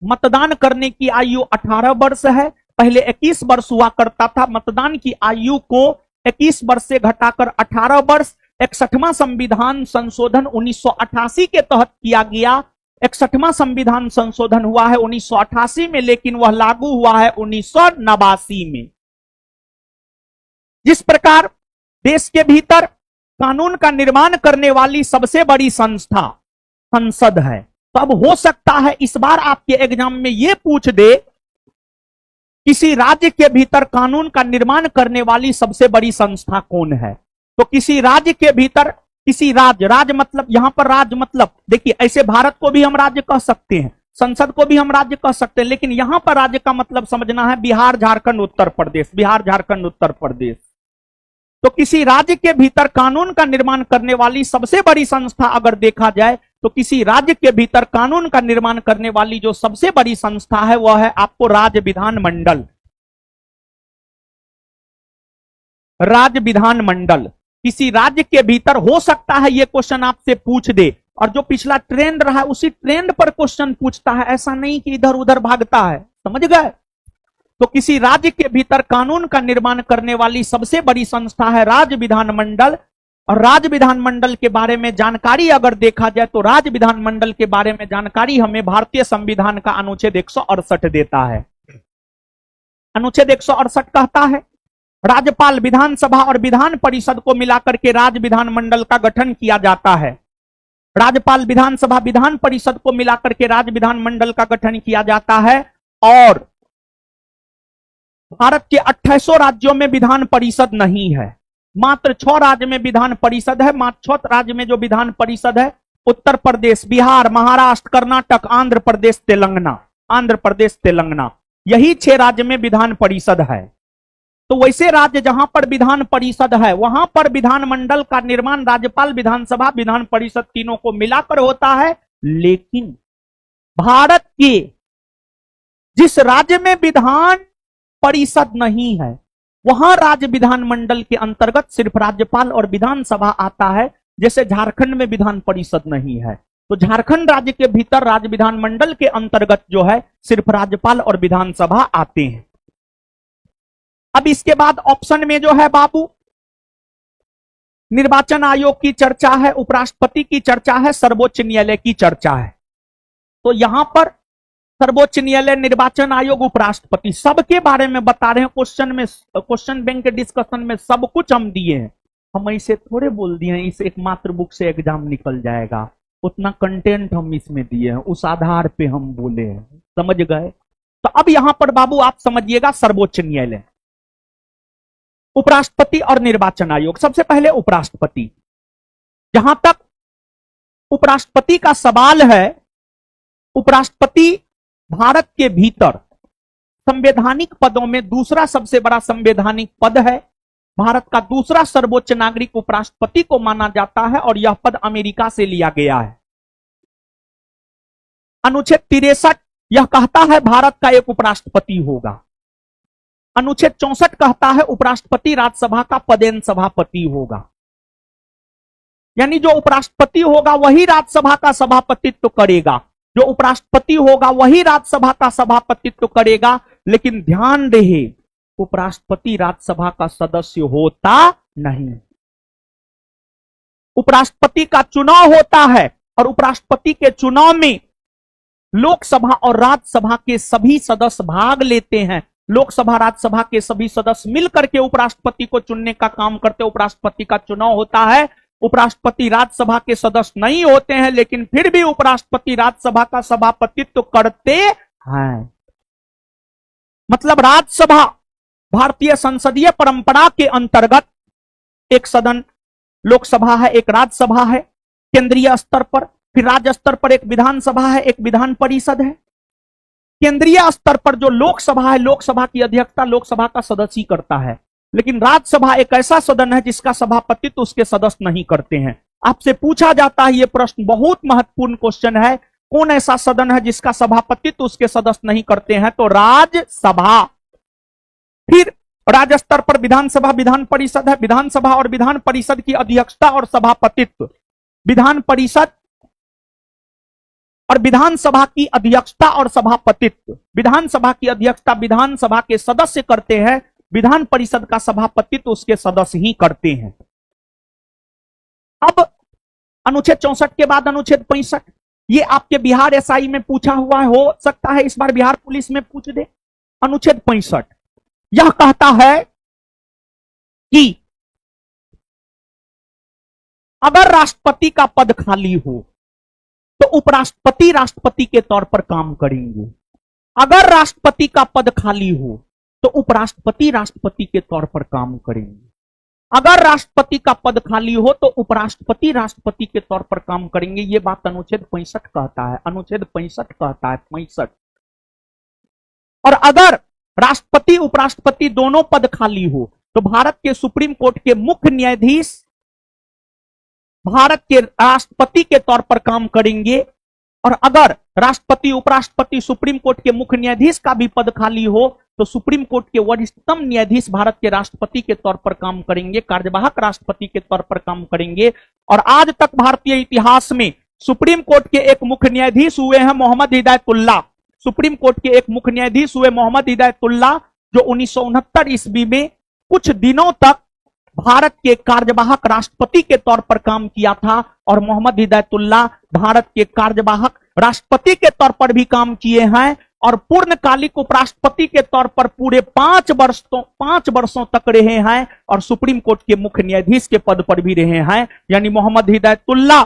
मतदान करने की आयु 18 वर्ष है पहले 21 वर्ष हुआ करता था। मतदान की आयु को 21 वर्ष से घटाकर 18 वर्ष 61वां संविधान संशोधन 1988 के तहत किया गया। 61वां संविधान संशोधन हुआ है 1988 में, लेकिन वह लागू हुआ है 1989 में। जिस प्रकार देश के भीतर कानून का निर्माण करने वाली सबसे बड़ी संस्था संसद है, तो अब हो सकता है इस बार आपके एग्जाम में यह पूछ दे किसी राज्य के भीतर कानून का निर्माण करने वाली सबसे बड़ी संस्था कौन है। तो किसी राज्य के भीतर, किसी राज्य मतलब यहां पर राज्य मतलब देखिए, ऐसे भारत को भी हम राज्य कह सकते हैं, संसद को भी हम राज्य कह सकते हैं, लेकिन यहां पर राज्य का मतलब समझना है बिहार झारखंड उत्तर प्रदेश, बिहार झारखंड उत्तर प्रदेश। तो किसी राज्य के भीतर कानून का निर्माण करने वाली सबसे बड़ी संस्था अगर देखा जाए, तो किसी राज्य के भीतर कानून का निर्माण करने वाली जो सबसे बड़ी संस्था है वह है आपको राज्य विधानमंडल। राज्य विधानमंडल किसी राज्य के भीतर हो सकता है यह क्वेश्चन आपसे पूछ दे, और जो पिछला ट्रेंड रहा है उसी ट्रेंड पर क्वेश्चन पूछता है, ऐसा नहीं कि इधर उधर भागता है, समझ गए। तो किसी राज्य के भीतर कानून का निर्माण करने वाली सबसे बड़ी संस्था है राज्य विधानमंडल। और राज्य विधानमंडल के बारे में जानकारी अगर देखा जाए तो राज्य विधानमंडल के बारे में जानकारी हमें भारतीय संविधान का अनुच्छेद 168 देता है। अनुच्छेद 168 कहता है राज्यपाल, विधानसभा और विधान परिषद को मिलाकर के राज्य विधानमंडल का गठन किया जाता है। राज्यपाल, विधानसभा, विधान परिषद को मिलाकर के राज्य विधानमंडल का गठन किया जाता है। और भारत के 28 राज्यों में विधान परिषद नहीं है, मात्र 6 राज्य में विधान परिषद है। मात्र 6 राज्य में जो विधान परिषद है, उत्तर प्रदेश, बिहार, महाराष्ट्र, कर्नाटक, आंध्र प्रदेश, तेलंगाना, यही 6 राज्य में विधान परिषद है। तो वैसे राज्य जहां पर विधान परिषद है वहां पर विधानमंडल का निर्माण राज्यपाल, विधानसभा, विधान परिषद तीनों को मिलाकर होता है। लेकिन भारत के जिस राज्य में विधान परिषद नहीं है वहां राज्य विधानमंडल के अंतर्गत सिर्फ राज्यपाल और विधानसभा आता है। जैसे झारखंड में विधान परिषद नहीं है, तो झारखंड राज्य के भीतर राज्य विधानमंडल के अंतर्गत जो है सिर्फ राज्यपाल और विधानसभा आते हैं। अब इसके बाद ऑप्शन में जो है बाबू, निर्वाचन आयोग की चर्चा है, उपराष्ट्रपति की चर्चा है, सर्वोच्च न्यायालय की चर्चा है। तो यहां पर सर्वोच्च न्यायालय, निर्वाचन आयोग, उपराष्ट्रपति सबके बारे में बता रहे हैं। क्वेश्चन में, क्वेश्चन बैंक के डिस्कशन में सब कुछ हम दिए हैं। हम ऐसे थोड़े बोल दिए हैं इस एकमात्र बुक से एग्जाम निकल जाएगा, उतना कंटेंट हम इसमें दिए हैं, उस आधार पे हम बोले हैं, समझ गए। तो अब यहां पर बाबू आप समझिएगा, सर्वोच्च न्यायालय, उपराष्ट्रपति और निर्वाचन आयोग। सबसे पहले उपराष्ट्रपति, जहां तक उपराष्ट्रपति का सवाल है, उपराष्ट्रपति भारत के भीतर संवैधानिक पदों में दूसरा सबसे बड़ा संवैधानिक पद है। भारत का दूसरा सर्वोच्च नागरिक उपराष्ट्रपति को माना जाता है और यह पद अमेरिका से लिया गया है। अनुच्छेद 63 यह कहता है भारत का एक उपराष्ट्रपति होगा। अनुच्छेद 64 कहता है उपराष्ट्रपति राज्यसभा का पदेन सभापति होगा, यानी जो उपराष्ट्रपति होगा वही राज्यसभा का सभापतित्व करेगा, जो उपराष्ट्रपति होगा वही राज्यसभा का सभापतित्व करेगा। लेकिन ध्यान रहे, उपराष्ट्रपति राज्यसभा का सदस्य होता नहीं। उपराष्ट्रपति का चुनाव होता है और उपराष्ट्रपति के चुनाव में लोकसभा और राज्यसभा के सभी सदस्य भाग लेते हैं। लोकसभा, राज्यसभा के सभी सदस्य मिलकर के उपराष्ट्रपति को चुनने का काम करते। उपराष्ट्रपति का चुनाव होता है। उपराष्ट्रपति राज्यसभा के सदस्य नहीं होते हैं, लेकिन फिर भी उपराष्ट्रपति राज्यसभा का सभापतित्व करते हैं। मतलब राज्यसभा भारतीय संसदीय परंपरा के अंतर्गत एक सदन लोकसभा है, एक राज्यसभा है केंद्रीय स्तर पर, फिर राज्य स्तर पर एक विधानसभा है, एक विधान परिषद है। केंद्रीय स्तर पर जो लोकसभा है, लोकसभा की अध्यक्षता लोकसभा का सदस्य ही करता है, लेकिन राज्यसभा एक ऐसा सदन है जिसका सभापतित्व उसके सदस्य नहीं करते हैं। आपसे पूछा जाता है, यह प्रश्न बहुत महत्वपूर्ण क्वेश्चन है, कौन ऐसा सदन है जिसका सभापतित्व उसके सदस्य नहीं करते हैं? तो राज्यसभा। फिर राज्य स्तर पर विधानसभा, विधान परिषद है। विधानसभा और विधान परिषद की अध्यक्षता और सभापतित्व विधान परिषद और विधानसभा की अध्यक्षता और सभापतित्व, विधानसभा की अध्यक्षता विधानसभा के सदस्य करते हैं, विधान परिषद का सभापतित्व उसके सदस्य ही करते हैं। अब अनुच्छेद 64 के बाद अनुच्छेद 65, ये आपके बिहार एसआई में पूछा हुआ हो सकता है, इस बार बिहार पुलिस में पूछ दे। अनुच्छेद 65 यह कहता है कि अगर राष्ट्रपति का पद खाली हो तो उपराष्ट्रपति राष्ट्रपति के तौर पर काम करेंगे। अगर राष्ट्रपति का पद खाली हो तो उपराष्ट्रपति राष्ट्रपति के तौर पर काम करेंगे। अगर राष्ट्रपति का पद खाली हो तो उपराष्ट्रपति राष्ट्रपति के तौर पर काम करेंगे। ये बात अनुच्छेद 65 कहता है, अनुच्छेद 65 कहता है, 65। और अगर राष्ट्रपति उपराष्ट्रपति दोनों पद खाली हो तो भारत के सुप्रीम कोर्ट के मुख्य न्यायाधीश भारत के राष्ट्रपति के तौर पर काम करेंगे। और अगर राष्ट्रपति उपराष्ट्रपति सुप्रीम कोर्ट के मुख्य न्यायाधीश का भी पद खाली हो तो सुप्रीम कोर्ट के वरिष्ठतम न्यायाधीश भारत के राष्ट्रपति के तौर पर काम करेंगे, कार्यवाहक राष्ट्रपति के तौर पर काम करेंगे। और आज तक भारतीय इतिहास में सुप्रीम कोर्ट के एक मुख्य न्यायाधीश हुए हैं मोहम्मद हिदायतुल्लाह। सुप्रीम कोर्ट के एक मुख्य न्यायाधीश हुए मोहम्मद हिदायतुल्लाह, जो 1969 ईस्वी में कुछ दिनों तक भारत के कार्यवाहक राष्ट्रपति के तौर पर काम किया था। और मोहम्मद हिदायतुल्लाह भारत के कार्यवाहक राष्ट्रपति के तौर पर भी काम किए हैं और पूर्णकालिक उपराष्ट्रपति के तौर पर पूरे 5 वर्षों तक रहे हैं और सुप्रीम कोर्ट के मुख्य न्यायाधीश के पद पर भी रहे हैं। यानी मोहम्मद हिदायतुल्लाह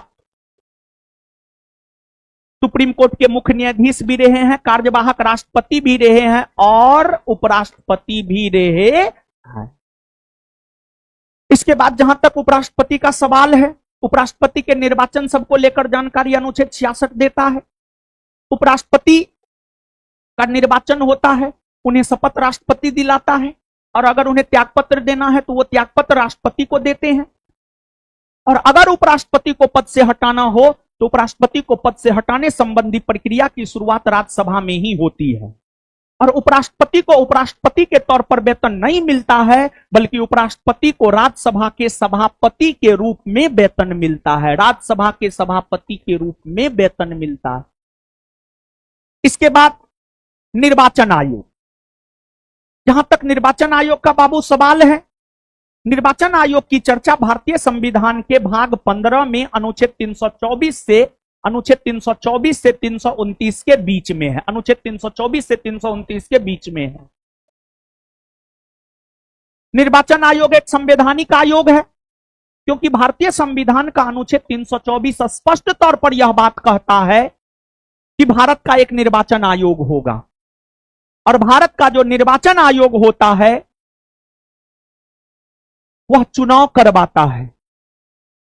सुप्रीम कोर्ट के मुख्य न्यायाधीश भी रहे हैं, कार्यवाहक राष्ट्रपति भी रहे हैं और उपराष्ट्रपति भी रहे हैं। इसके बाद जहां तक उपराष्ट्रपति का सवाल है, उपराष्ट्रपति के निर्वाचन सबको लेकर जानकारी अनुच्छेद 66 देता है। उपराष्ट्रपति का निर्वाचन होता है, उन्हें शपथ राष्ट्रपति दिलाता है और अगर उन्हें त्यागपत्र देना है तो वो त्यागपत्र राष्ट्रपति को देते हैं। और अगर उपराष्ट्रपति को पद से हटाना हो तो उपराष्ट्रपति को पद से हटाने संबंधी प्रक्रिया की शुरुआत राज्यसभा में ही होती है। और उपराष्ट्रपति को उपराष्ट्रपति के तौर पर वेतन नहीं मिलता है, बल्कि उपराष्ट्रपति को राज्यसभा के सभापति के रूप में वेतन मिलता है, राज्यसभा के सभापति के रूप में वेतन मिलता है। इसके बाद निर्वाचन आयोग, जहां तक निर्वाचन आयोग का बाबू सवाल है, निर्वाचन आयोग की चर्चा भारतीय संविधान के भाग 15 में अनुच्छेद 324 से 329 के बीच में है। अनुच्छेद 324 से 329 के बीच में है। निर्वाचन आयोग एक संवैधानिक आयोग है क्योंकि भारतीय संविधान का अनुच्छेद 324 स्पष्ट तौर पर यह बात कहता है कि भारत का एक निर्वाचन आयोग होगा और भारत का जो निर्वाचन आयोग होता है वह चुनाव करवाता है,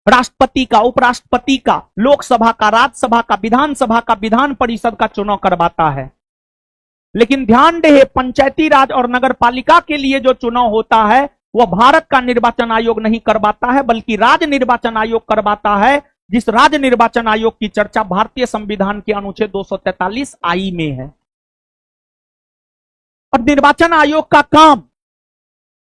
राष्ट्रपति का, उपराष्ट्रपति का, लोकसभा का, राज्यसभा का, विधानसभा का, विधान परिषद का चुनाव करवाता है। लेकिन ध्यान रहे, पंचायती राज और नगर पालिका के लिए जो चुनाव होता है वह भारत का निर्वाचन आयोग नहीं करवाता है, बल्कि राज्य निर्वाचन आयोग करवाता है, जिस राज्य निर्वाचन आयोग की चर्चा भारतीय संविधान के अनुच्छेद 243 आई में है। और निर्वाचन आयोग का काम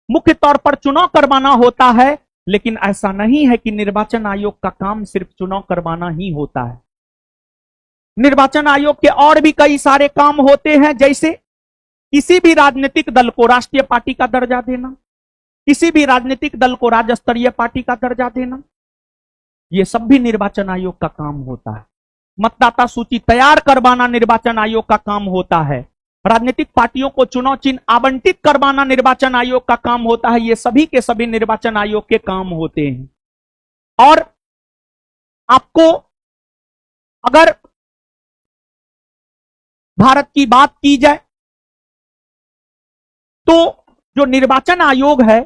मुख्य तौर पर चुनाव करवाना होता है, लेकिन ऐसा नहीं है कि निर्वाचन आयोग का काम सिर्फ चुनाव करवाना ही होता है। निर्वाचन आयोग के और भी कई सारे काम होते हैं, जैसे किसी भी राजनीतिक दल को राष्ट्रीय पार्टी का दर्जा देना, किसी भी राजनीतिक दल को राज्य स्तरीय पार्टी का दर्जा देना, यह सब भी निर्वाचन आयोग का काम होता है। मतदाता सूची तैयार करवाना निर्वाचन आयोग का काम होता है। राजनीतिक पार्टियों को चुनाव चिन्ह आवंटित करवाना निर्वाचन आयोग का काम होता है। ये सभी के सभी निर्वाचन आयोग के काम होते हैं। और आपको अगर भारत की बात की जाए तो जो निर्वाचन आयोग है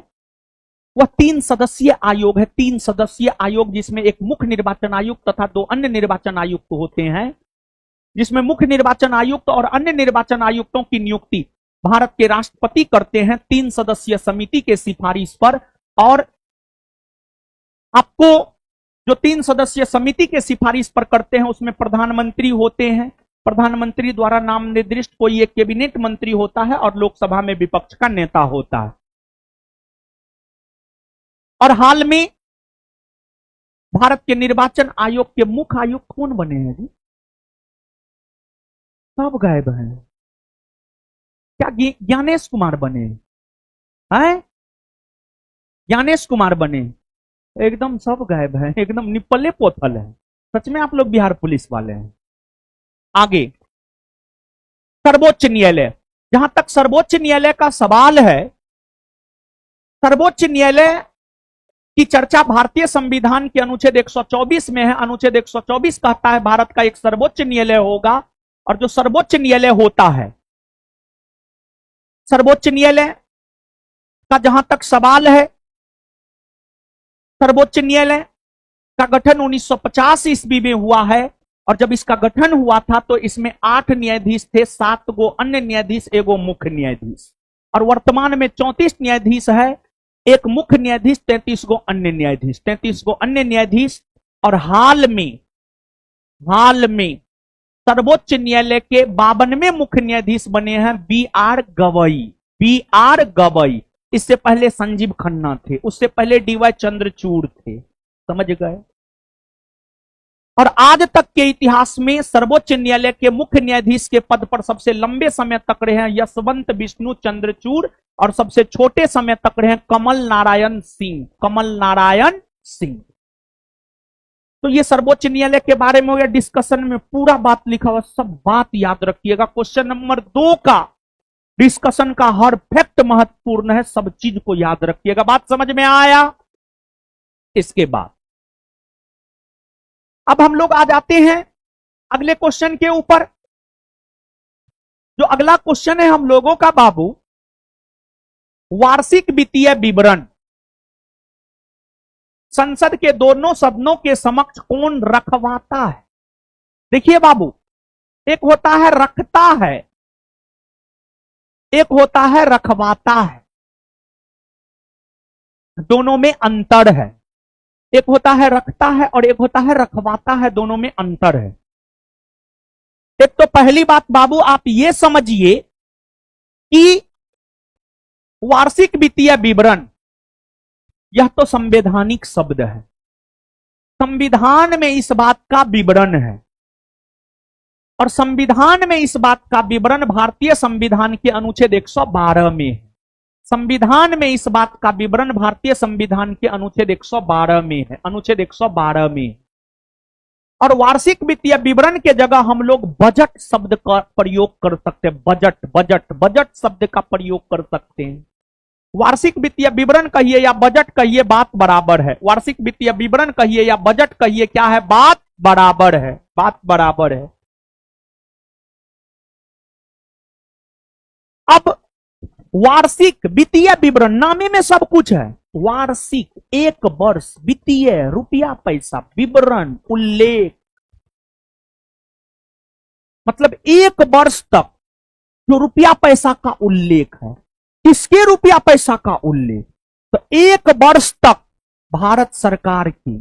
वह 3 सदस्यीय आयोग है। 3 सदस्यीय आयोग, जिसमें एक मुख्य निर्वाचन आयुक्त तथा 2 अन्य निर्वाचन आयुक्त होते हैं, जिसमें मुख्य निर्वाचन आयुक्त और अन्य निर्वाचन आयुक्तों की नियुक्ति भारत के राष्ट्रपति करते हैं 3 सदस्यीय समिति के सिफारिश पर। और आपको जो 3 सदस्यीय समिति के सिफारिश पर करते हैं उसमें प्रधानमंत्री होते हैं, प्रधानमंत्री द्वारा नाम निर्दिष्ट कोई एक कैबिनेट मंत्री होता है और लोकसभा में विपक्ष का नेता होता है। और हाल में भारत के निर्वाचन आयोग के मुख्य आयुक्त कौन बने हैं जी? सब गायब हैं। क्या ज्ञानेश कुमार बने हैं? ज्ञानेश कुमार बने? एकदम सब गायब है, एकदम निपले पोथल है। सच में आप लोग बिहार पुलिस वाले हैं। आगे सर्वोच्च न्यायालय, जहां तक सर्वोच्च न्यायालय का सवाल है, सर्वोच्च न्यायालय की चर्चा भारतीय संविधान के अनुच्छेद 124 में है। अनुच्छेद 124 कहता है भारत का एक सर्वोच्च न्यायालय होगा, और जो सर्वोच्च न्यायालय होता है, सर्वोच्च न्यायालय का जहां तक सवाल है, सर्वोच्च न्यायालय का गठन 1950 ईस्वी में हुआ है, और जब इसका गठन हुआ था तो इसमें 8 न्यायाधीश थे, 7 गो अन्य न्यायाधीश, एगो मुख्य न्यायाधीश, और वर्तमान में 34 न्यायाधीश है, एक मुख्य न्यायाधीश, 33 गो अन्य न्यायाधीश, 33 गो अन्य न्यायाधीश। और हाल में सर्वोच्च न्यायालय के 52वें मुख्य न्यायाधीश बने हैं बी.आर. गवई। बी.आर. गवई, इससे पहले संजीव खन्ना थे, उससे पहले डी.वाई. चंद्रचूड़ थे। समझ गए? और आज तक के इतिहास में सर्वोच्च न्यायालय के मुख्य न्यायाधीश के पद पर सबसे लंबे समय तक रहे हैं यशवंत विष्णु चंद्रचूड़, और सबसे छोटे समय तक रहे हैं कमल नारायण सिंह। कमल नारायण सिंह। तो ये सर्वोच्च न्यायालय के बारे में हो गया। डिस्कशन में पूरा बात लिखा हुआ, सब बात याद रखिएगा। क्वेश्चन नंबर 2 का डिस्कशन का हर फैक्ट महत्वपूर्ण है, सब चीज को याद रखिएगा। बात समझ में आया? इसके बाद अब हम लोग आ जाते हैं अगले क्वेश्चन के ऊपर। जो अगला क्वेश्चन है हम लोगों का बाबू, वार्षिक वित्तीय विवरण संसद के दोनों सदनों के समक्ष कौन रखवाता है? देखिए बाबू, एक होता है रखता है, एक होता है रखवाता है, दोनों में अंतर है। एक होता है रखता है और एक होता है रखवाता है, दोनों में अंतर है। एक तो पहली बात बाबू आप ये समझिए कि वार्षिक वित्तीय विवरण यह तो संवैधानिक शब्द है, संविधान में इस बात का विवरण है, और संविधान में इस बात का विवरण भारतीय संविधान के अनुच्छेद 112 में है। संविधान में इस बात का विवरण भारतीय संविधान के अनुच्छेद 112 में है, अनुच्छेद 112 में। और वार्षिक वित्तीय विवरण के जगह हम लोग बजट शब्द का प्रयोग कर सकते हैं। बजट शब्द का प्रयोग कर सकते हैं। वार्षिक वित्तीय विवरण कहिए या बजट कहिए, बात बराबर है। वार्षिक वित्तीय विवरण कहिए या बजट कहिए, क्या है? बात बराबर है, बात बराबर है। अब वार्षिक वित्तीय विवरण, नामे में सब कुछ है। वार्षिक, एक वर्ष, वित्तीय, रुपया पैसा, विवरण, उल्लेख, मतलब एक वर्ष तक जो रुपया पैसा का उल्लेख है। किसके रुपया पैसा का उल्लेख? तो एक वर्ष तक भारत सरकार की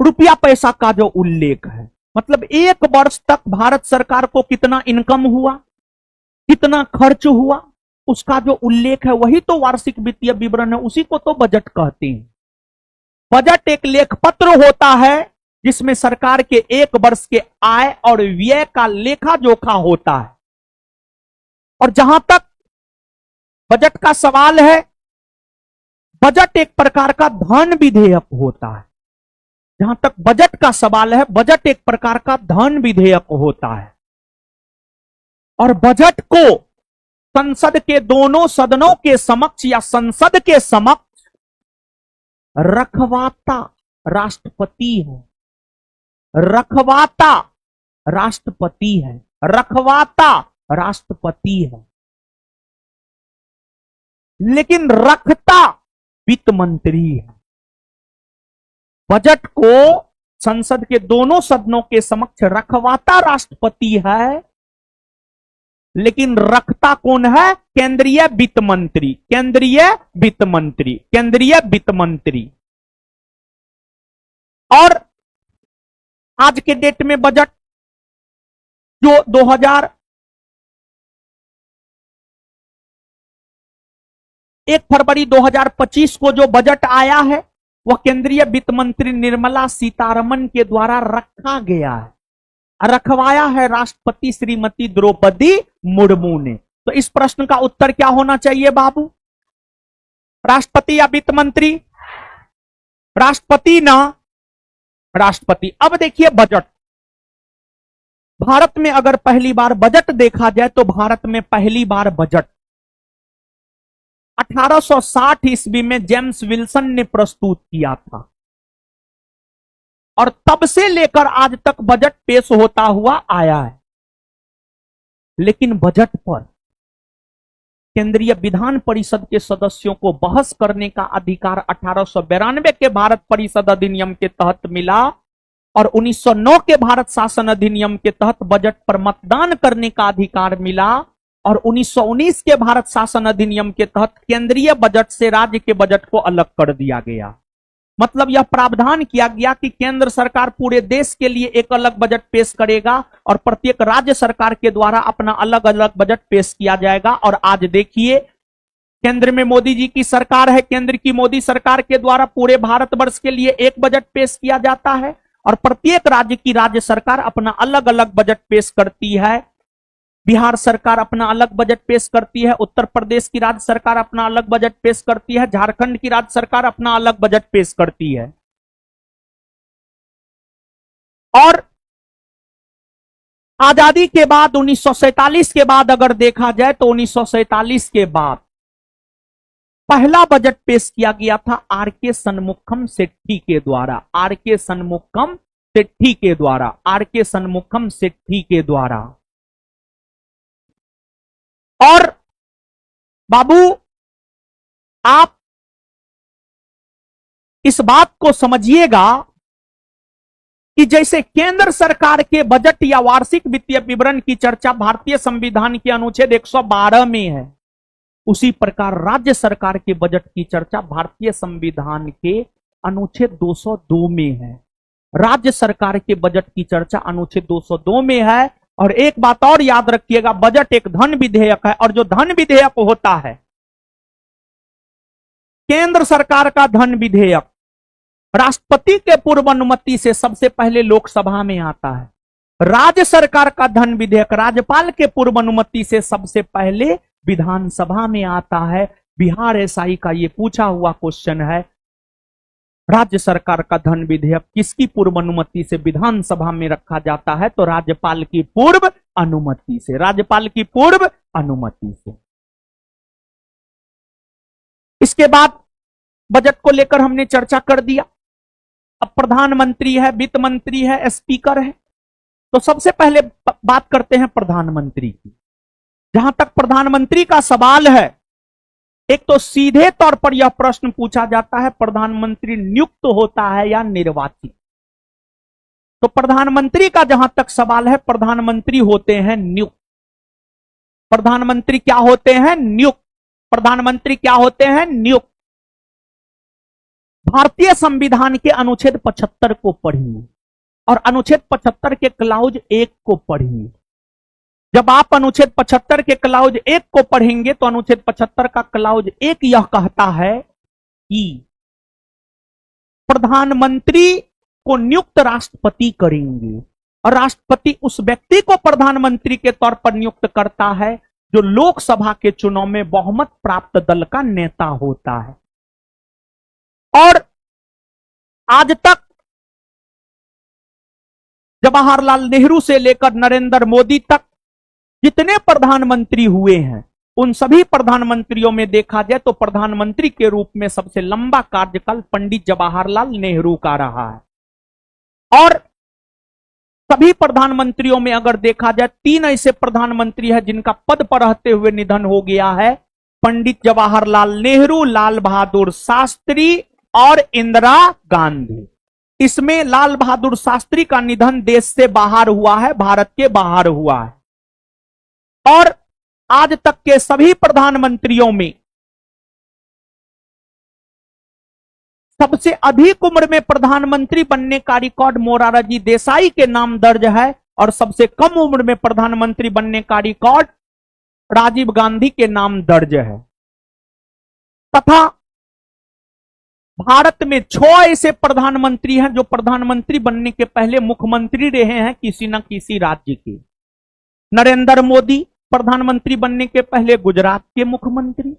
रुपया पैसा का जो उल्लेख है, मतलब एक वर्ष तक भारत सरकार को कितना इनकम हुआ, कितना खर्च हुआ, उसका जो उल्लेख है वही तो वार्षिक वित्तीय विवरण है, उसी को तो बजट कहते हैं। बजट एक लेखपत्र होता है जिसमें सरकार के एक वर्ष के आय और व्यय का लेखा जोखा होता है। और जहां तक बजट का सवाल है, बजट एक प्रकार का धन विधेयक होता है। जहां तक बजट का सवाल है, बजट एक प्रकार का धन विधेयक होता है। और बजट को संसद के दोनों सदनों के समक्ष या संसद के समक्ष रखवाता राष्ट्रपति है। रखवाता राष्ट्रपति है, रखवाता राष्ट्रपति है, लेकिन रखता वित्त मंत्री है। बजट को संसद के दोनों सदनों के समक्ष रखवाता राष्ट्रपति है, लेकिन रखता कौन है? केंद्रीय वित्त मंत्री, केंद्रीय वित्त मंत्री, केंद्रीय वित्त मंत्री। और आज के डेट में बजट जो 1 फरवरी 2025 को जो बजट आया है वह केंद्रीय वित्त मंत्री निर्मला सीतारमण के द्वारा रखा गया है। रखवाया है राष्ट्रपति श्रीमती द्रौपदी मुर्मू ने। तो इस प्रश्न का उत्तर क्या होना चाहिए बाबू? राष्ट्रपति या वित्त मंत्री? राष्ट्रपति ना, राष्ट्रपति। अब देखिए बजट। भारत में अगर पहली बार बजट देखा जाए तो भारत में पहली बार बजट 1860 ईस्वी में जेम्स विल्सन ने प्रस्तुत किया था और तब से लेकर आज तक बजट पेश होता हुआ आया है। लेकिन बजट पर केंद्रीय विधान परिषद के सदस्यों को बहस करने का अधिकार 1892 के भारत परिषद अधिनियम के तहत मिला और 1909 के भारत शासन अधिनियम के तहत बजट पर मतदान करने का अधिकार मिला और 1919 के भारत शासन अधिनियम के तहत केंद्रीय बजट से राज्य के बजट को अलग कर दिया गया। मतलब यह प्रावधान किया गया कि केंद्र सरकार पूरे देश के लिए एक अलग बजट पेश करेगा और प्रत्येक राज्य सरकार के द्वारा अपना अलग अलग बजट पेश किया जाएगा। और आज देखिए केंद्र में मोदी जी की सरकार है, केंद्र की मोदी सरकार के द्वारा पूरे भारतवर्ष के लिए एक बजट पेश किया जाता है और प्रत्येक राज्य की राज्य सरकार अपना अलग अलग बजट पेश करती है। बिहार सरकार अपना अलग बजट पेश करती है, उत्तर प्रदेश की राज्य सरकार अपना अलग बजट पेश करती है, झारखंड की राज्य सरकार अपना अलग बजट पेश करती है। और आजादी के बाद 1947 के बाद अगर देखा जाए तो 1947 के बाद पहला बजट पेश किया गया था आर.के. शनमुखम सेठी के द्वारा। आर.के. शनमुखम सेठी के द्वारा। आर.के. शनमुखम सेठी के द्वारा। और बाबू आप इस बात को समझिएगा कि जैसे केंद्र सरकार के बजट या वार्षिक वित्तीय विवरण की चर्चा भारतीय संविधान के अनुच्छेद 112 में है, उसी प्रकार राज्य सरकार के बजट की चर्चा भारतीय संविधान के अनुच्छेद 202 में है। राज्य सरकार के बजट की चर्चा अनुच्छेद 202 में है। और एक बात और याद रखिएगा, बजट एक धन विधेयक है और जो धन विधेयक होता है, केंद्र सरकार का धन विधेयक राष्ट्रपति के पूर्व अनुमति से सबसे पहले लोकसभा में आता है। राज्य सरकार का धन विधेयक राज्यपाल के पूर्व अनुमति से सबसे पहले विधानसभा में आता है। बिहार एसआई का यह पूछा हुआ क्वेश्चन है, राज्य सरकार का धन विधेयक किसकी पूर्व अनुमति से विधानसभा में रखा जाता है? तो राज्यपाल की पूर्व अनुमति से। राज्यपाल की पूर्व अनुमति से। इसके बाद बजट को लेकर हमने चर्चा कर दिया। अब प्रधानमंत्री है, वित्त मंत्री है, स्पीकर है। तो सबसे पहले बात करते हैं प्रधानमंत्री की। जहां तक प्रधानमंत्री का सवाल है, एक तो सीधे तौर पर यह प्रश्न पूछा जाता है, प्रधानमंत्री नियुक्त होता है या निर्वाचित? तो प्रधानमंत्री का जहां तक सवाल है, प्रधानमंत्री होते हैं नियुक्त। प्रधानमंत्री क्या होते हैं? नियुक्त। प्रधानमंत्री क्या होते हैं? नियुक्त। भारतीय संविधान के अनुच्छेद 75 को पढ़िए और अनुच्छेद 75 के क्लाउज 1 को पढ़िए। जब आप अनुच्छेद 75 के क्लाउज 1 को पढ़ेंगे तो अनुच्छेद 75 का क्लाउज 1 यह कहता है कि प्रधानमंत्री को नियुक्त राष्ट्रपति करेंगे और राष्ट्रपति उस व्यक्ति को प्रधानमंत्री के तौर पर नियुक्त करता है जो लोकसभा के चुनाव में बहुमत प्राप्त दल का नेता होता है। और आज तक जवाहरलाल नेहरू से लेकर नरेंद्र मोदी तक जितने प्रधानमंत्री हुए हैं, उन सभी प्रधानमंत्रियों में देखा जाए तो प्रधानमंत्री के रूप में सबसे लंबा कार्यकाल पंडित जवाहरलाल नेहरू का रहा है। और सभी प्रधानमंत्रियों में अगर देखा जाए, 3 ऐसे प्रधानमंत्री हैं जिनका पद पर रहते हुए निधन हो गया है, पंडित जवाहरलाल नेहरू, लाल बहादुर शास्त्री और इंदिरा गांधी। इसमें लाल बहादुर शास्त्री का निधन देश से बाहर हुआ है, भारत के बाहर हुआ है। और आज तक के सभी प्रधानमंत्रियों में सबसे अधिक उम्र में प्रधानमंत्री बनने का रिकॉर्ड मोरारजी देसाई के नाम दर्ज है और सबसे कम उम्र में प्रधानमंत्री बनने का रिकॉर्ड राजीव गांधी के नाम दर्ज है। तथा भारत में 6 ऐसे प्रधानमंत्री हैं जो प्रधानमंत्री बनने के पहले मुख्यमंत्री रहे हैं किसी न किसी राज्य के। नरेंद्र मोदी प्रधानमंत्री बनने के पहले गुजरात के मुख्यमंत्री,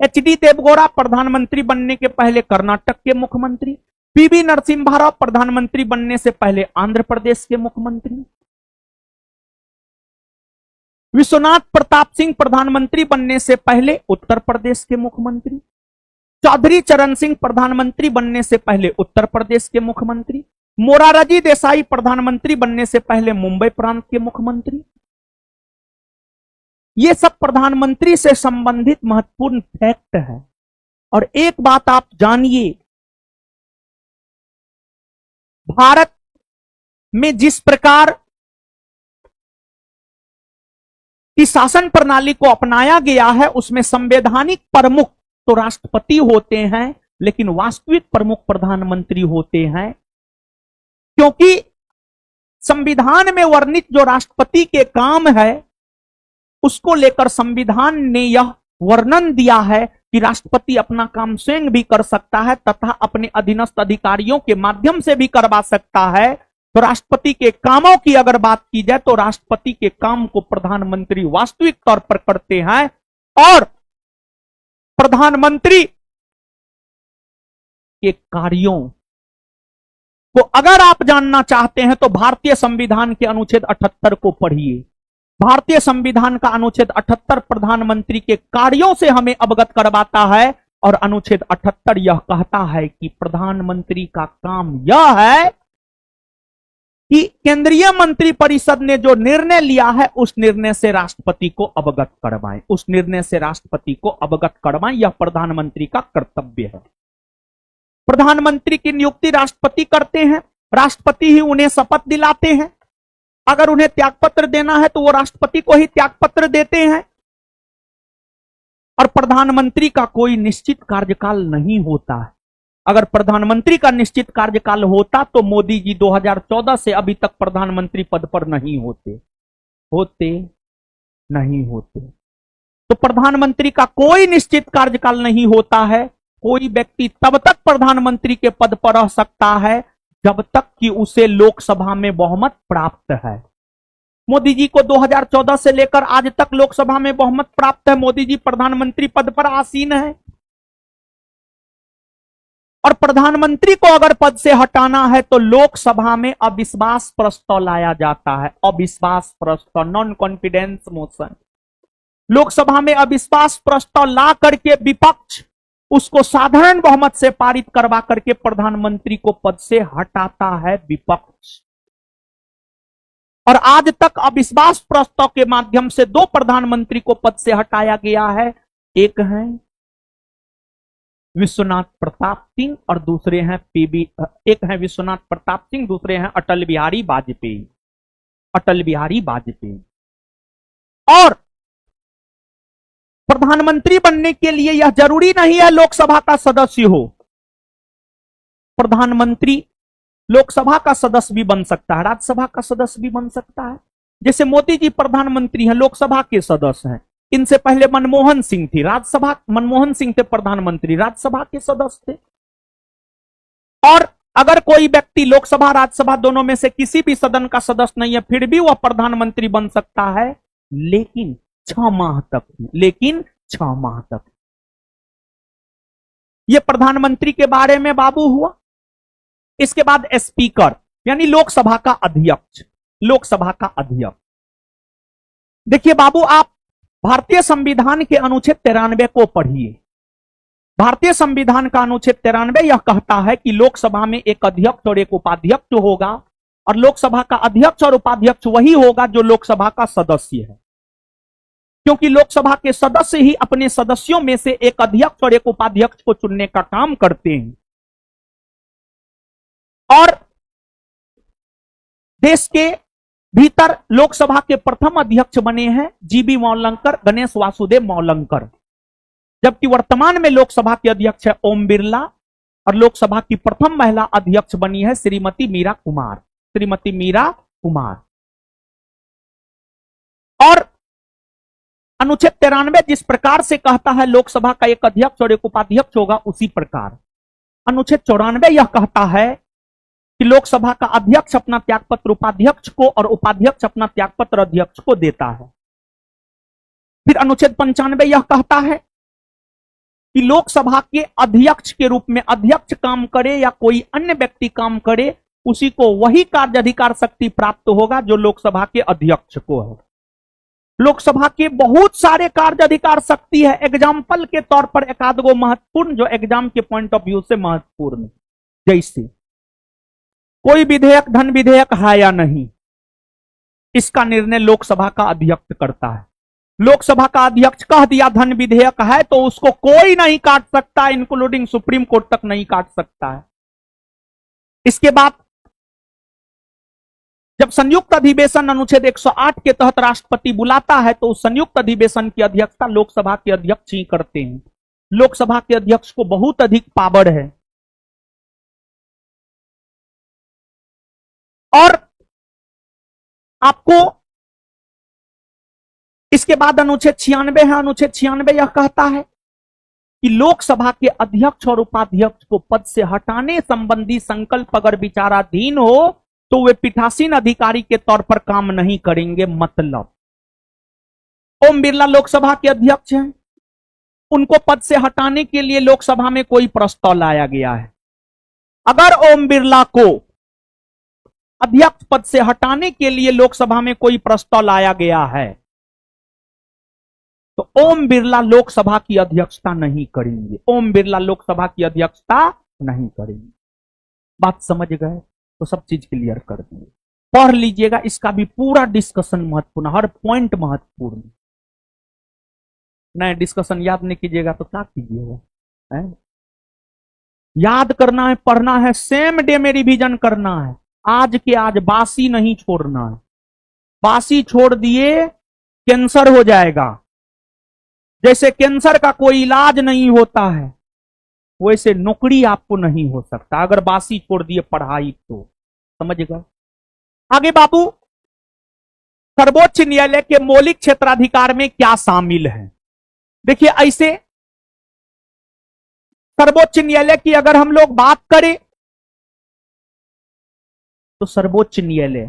एचडी देवगौड़ा प्रधानमंत्री बनने के पहले कर्नाटक के मुख्यमंत्री, पीवी नरसिम्हा राव प्रधानमंत्री बनने से पहले आंध्र प्रदेश के मुख्यमंत्री, विश्वनाथ प्रताप सिंह प्रधानमंत्री बनने से पहले उत्तर प्रदेश के मुख्यमंत्री, चौधरी चरण सिंह प्रधानमंत्री बनने से पहले उत्तर प्रदेश के मुख्यमंत्री, मोरारजी देसाई प्रधानमंत्री बनने से पहले मुंबई प्रांत के मुख्यमंत्री। ये सब प्रधानमंत्री से संबंधित महत्वपूर्ण फैक्ट है। और एक बात आप जानिए, भारत में जिस प्रकार की शासन प्रणाली को अपनाया गया है उसमें संवैधानिक प्रमुख तो राष्ट्रपति होते हैं, लेकिन वास्तविक प्रमुख प्रधानमंत्री होते हैं, क्योंकि संविधान में वर्णित जो राष्ट्रपति के काम है उसको लेकर संविधान ने यह वर्णन दिया है कि राष्ट्रपति अपना काम स्वयं भी कर सकता है तथा अपने अधीनस्थ अधिकारियों के माध्यम से भी करवा सकता है। तो राष्ट्रपति के कामों की अगर बात की जाए तो राष्ट्रपति के काम को प्रधानमंत्री वास्तविक तौर पर करते हैं। और प्रधानमंत्री के कार्यों को अगर आप जानना चाहते हैं तो भारतीय संविधान के अनुच्छेद 78 को पढ़िए। भारतीय संविधान का अनुच्छेद 78 प्रधानमंत्री के कार्यों से हमें अवगत करवाता है। और अनुच्छेद 78 यह कहता है कि प्रधानमंत्री का काम यह है कि केंद्रीय मंत्रिपरिषद ने जो निर्णय लिया है उस निर्णय से राष्ट्रपति को अवगत करवाएं, उस निर्णय से राष्ट्रपति को अवगत करवाएं। यह प्रधानमंत्री का कर्तव्य है। प्रधानमंत्री की नियुक्ति राष्ट्रपति करते हैं, राष्ट्रपति ही उन्हें शपथ दिलाते हैं। अगर उन्हें त्यागपत्र देना है तो वो राष्ट्रपति को ही त्यागपत्र देते हैं। और प्रधानमंत्री का कोई निश्चित कार्यकाल नहीं होता है। अगर प्रधानमंत्री का निश्चित कार्यकाल होता तो मोदी जी 2014 से अभी तक प्रधानमंत्री पद पर नहीं होते नहीं होते। तो प्रधानमंत्री का कोई निश्चित कार्यकाल नहीं होता है। कोई व्यक्ति तब तक प्रधानमंत्री के पद पर रह सकता है जब तक कि उसे लोकसभा में बहुमत प्राप्त है। मोदी जी को 2014 से लेकर आज तक लोकसभा में बहुमत प्राप्त है। मोदी जी प्रधानमंत्री पद पर आसीन है। और प्रधानमंत्री को अगर पद से हटाना है तो लोकसभा में अविश्वास प्रस्ताव लाया जाता है। अविश्वास प्रस्ताव, नॉन कॉन्फिडेंस मोशन। लोकसभा में अविश्वास प्रस्ताव ला करके विपक्ष उसको साधारण बहुमत से पारित करवा करके प्रधानमंत्री को पद से हटाता है विपक्ष। और आज तक अविश्वास प्रस्ताव के माध्यम से 2 प्रधानमंत्री को पद से हटाया गया है। एक है विश्वनाथ प्रताप सिंह और दूसरे हैं एक है विश्वनाथ प्रताप सिंह, दूसरे हैं अटल बिहारी वाजपेयी। अटल बिहारी वाजपेयी। और प्रधानमंत्री बनने के लिए यह जरूरी नहीं है लोकसभा का सदस्य हो। प्रधानमंत्री लोकसभा का सदस्य भी बन सकता है, राज्यसभा का सदस्य भी बन सकता है। जैसे मोदी जी प्रधानमंत्री हैं, लोकसभा के सदस्य हैं। इनसे पहले मनमोहन सिंह थी, मनमोहन सिंह थे प्रधानमंत्री, राज्यसभा के सदस्य थे। और अगर कोई व्यक्ति लोकसभा राज्यसभा दोनों में से किसी भी सदन का सदस्य नहीं है फिर भी वह प्रधानमंत्री बन सकता है, लेकिन 6 माह तक। यह प्रधानमंत्री के बारे में बाबू हुआ। इसके बाद स्पीकर यानी लोकसभा का अध्यक्ष। देखिए बाबू, आप भारतीय संविधान के अनुच्छेद 93 को पढ़िए। भारतीय संविधान का अनुच्छेद 93 यह कहता है कि लोकसभा में एक अध्यक्ष और एक उपाध्यक्ष होगा। और लोकसभा का अध्यक्ष और उपाध्यक्ष वही होगा जो लोकसभा का सदस्य है, क्योंकि लोकसभा के सदस्य ही अपने सदस्यों में से एक अध्यक्ष और एक उपाध्यक्ष को चुनने का काम करते हैं। और देश के भीतर लोकसभा के प्रथम अध्यक्ष बने हैं जीबी मौलंकर, गणेश वासुदेव मौलंकर, जबकि वर्तमान में लोकसभा के अध्यक्ष है ओम बिरला। और लोकसभा की प्रथम महिला अध्यक्ष बनी है श्रीमती मीरा कुमार। और अनुच्छेद 93 जिस प्रकार से कहता है लोकसभा का एक अध्यक्ष और एक उपाध्यक्ष होगा, उसी प्रकार अनुच्छेद 94 यह कहता है कि लोकसभा का अध्यक्ष अपना त्यागपत्र उपाध्यक्ष को और उपाध्यक्ष अपना त्यागपत्र अध्यक्ष को देता है। फिर अनुच्छेद 95 यह कहता है कि लोकसभा के अध्यक्ष के रूप में अध्यक्ष काम करे या कोई अन्य व्यक्ति काम करे, उसी को वही कार्य अधिकार शक्ति प्राप्त होगा जो लोकसभा के अध्यक्ष को है। लोकसभा के बहुत सारे कार्य अधिकार शक्ति है। एग्जाम्पल के तौर पर एक आध गो महत्वपूर्ण जो एग्जाम के पॉइंट ऑफ व्यू से महत्वपूर्ण, जैसे कोई विधेयक धन विधेयक है या नहीं, इसका निर्णय लोकसभा का अध्यक्ष करता है। लोकसभा का अध्यक्ष कह दिया धन विधेयक है तो उसको कोई नहीं काट सकता, इंक्लूडिंग सुप्रीम कोर्ट तक नहीं काट सकता है। इसके बाद जब संयुक्त अधिवेशन अनुच्छेद 108 के तहत राष्ट्रपति बुलाता है तो उस संयुक्त अधिवेशन की अध्यक्षता लोकसभा के अध्यक्ष ही करते हैं। लोकसभा के अध्यक्ष को बहुत अधिक पावर है। और आपको इसके बाद अनुच्छेद 96 है। अनुच्छेद 96 यह कहता है कि लोकसभा के अध्यक्ष और उपाध्यक्ष को पद से हटाने संबंधी संकल्प अगर विचाराधीन हो तो वे पीठासीन अधिकारी के तौर पर काम नहीं करेंगे। मतलब ओम बिरला लोकसभा के अध्यक्ष हैं, उनको पद से हटाने के लिए लोकसभा में कोई प्रस्ताव लाया गया है। अगर ओम बिरला को अध्यक्ष पद से हटाने के लिए लोकसभा में कोई प्रस्ताव लाया गया है तो ओम बिरला लोकसभा की अध्यक्षता नहीं करेंगे। ओम बिरला लोकसभा की अध्यक्षता नहीं करेंगे। बात समझ गए तो सब चीज क्लियर कर दिए। पढ़ लीजिएगा, इसका भी पूरा डिस्कशन महत्वपूर्ण, हर पॉइंट महत्वपूर्ण। नए डिस्कशन याद नहीं कीजिएगा तो क्या कीजिएगा? याद करना है, पढ़ना है, सेम डे में रिवीजन करना है। आज के आज बासी नहीं छोड़ना है। बासी छोड़ दिए कैंसर हो जाएगा। जैसे कैंसर का कोई इलाज नहीं होता है वैसे नौकरी आपको नहीं हो सकता अगर बासी छोड़ दिए पढ़ाई तो। समझ गए? आगे बाबू, सर्वोच्च न्यायालय के मौलिक क्षेत्राधिकार में क्या शामिल है? देखिए, ऐसे सर्वोच्च न्यायालय की अगर हम लोग बात करें तो सर्वोच्च न्यायालय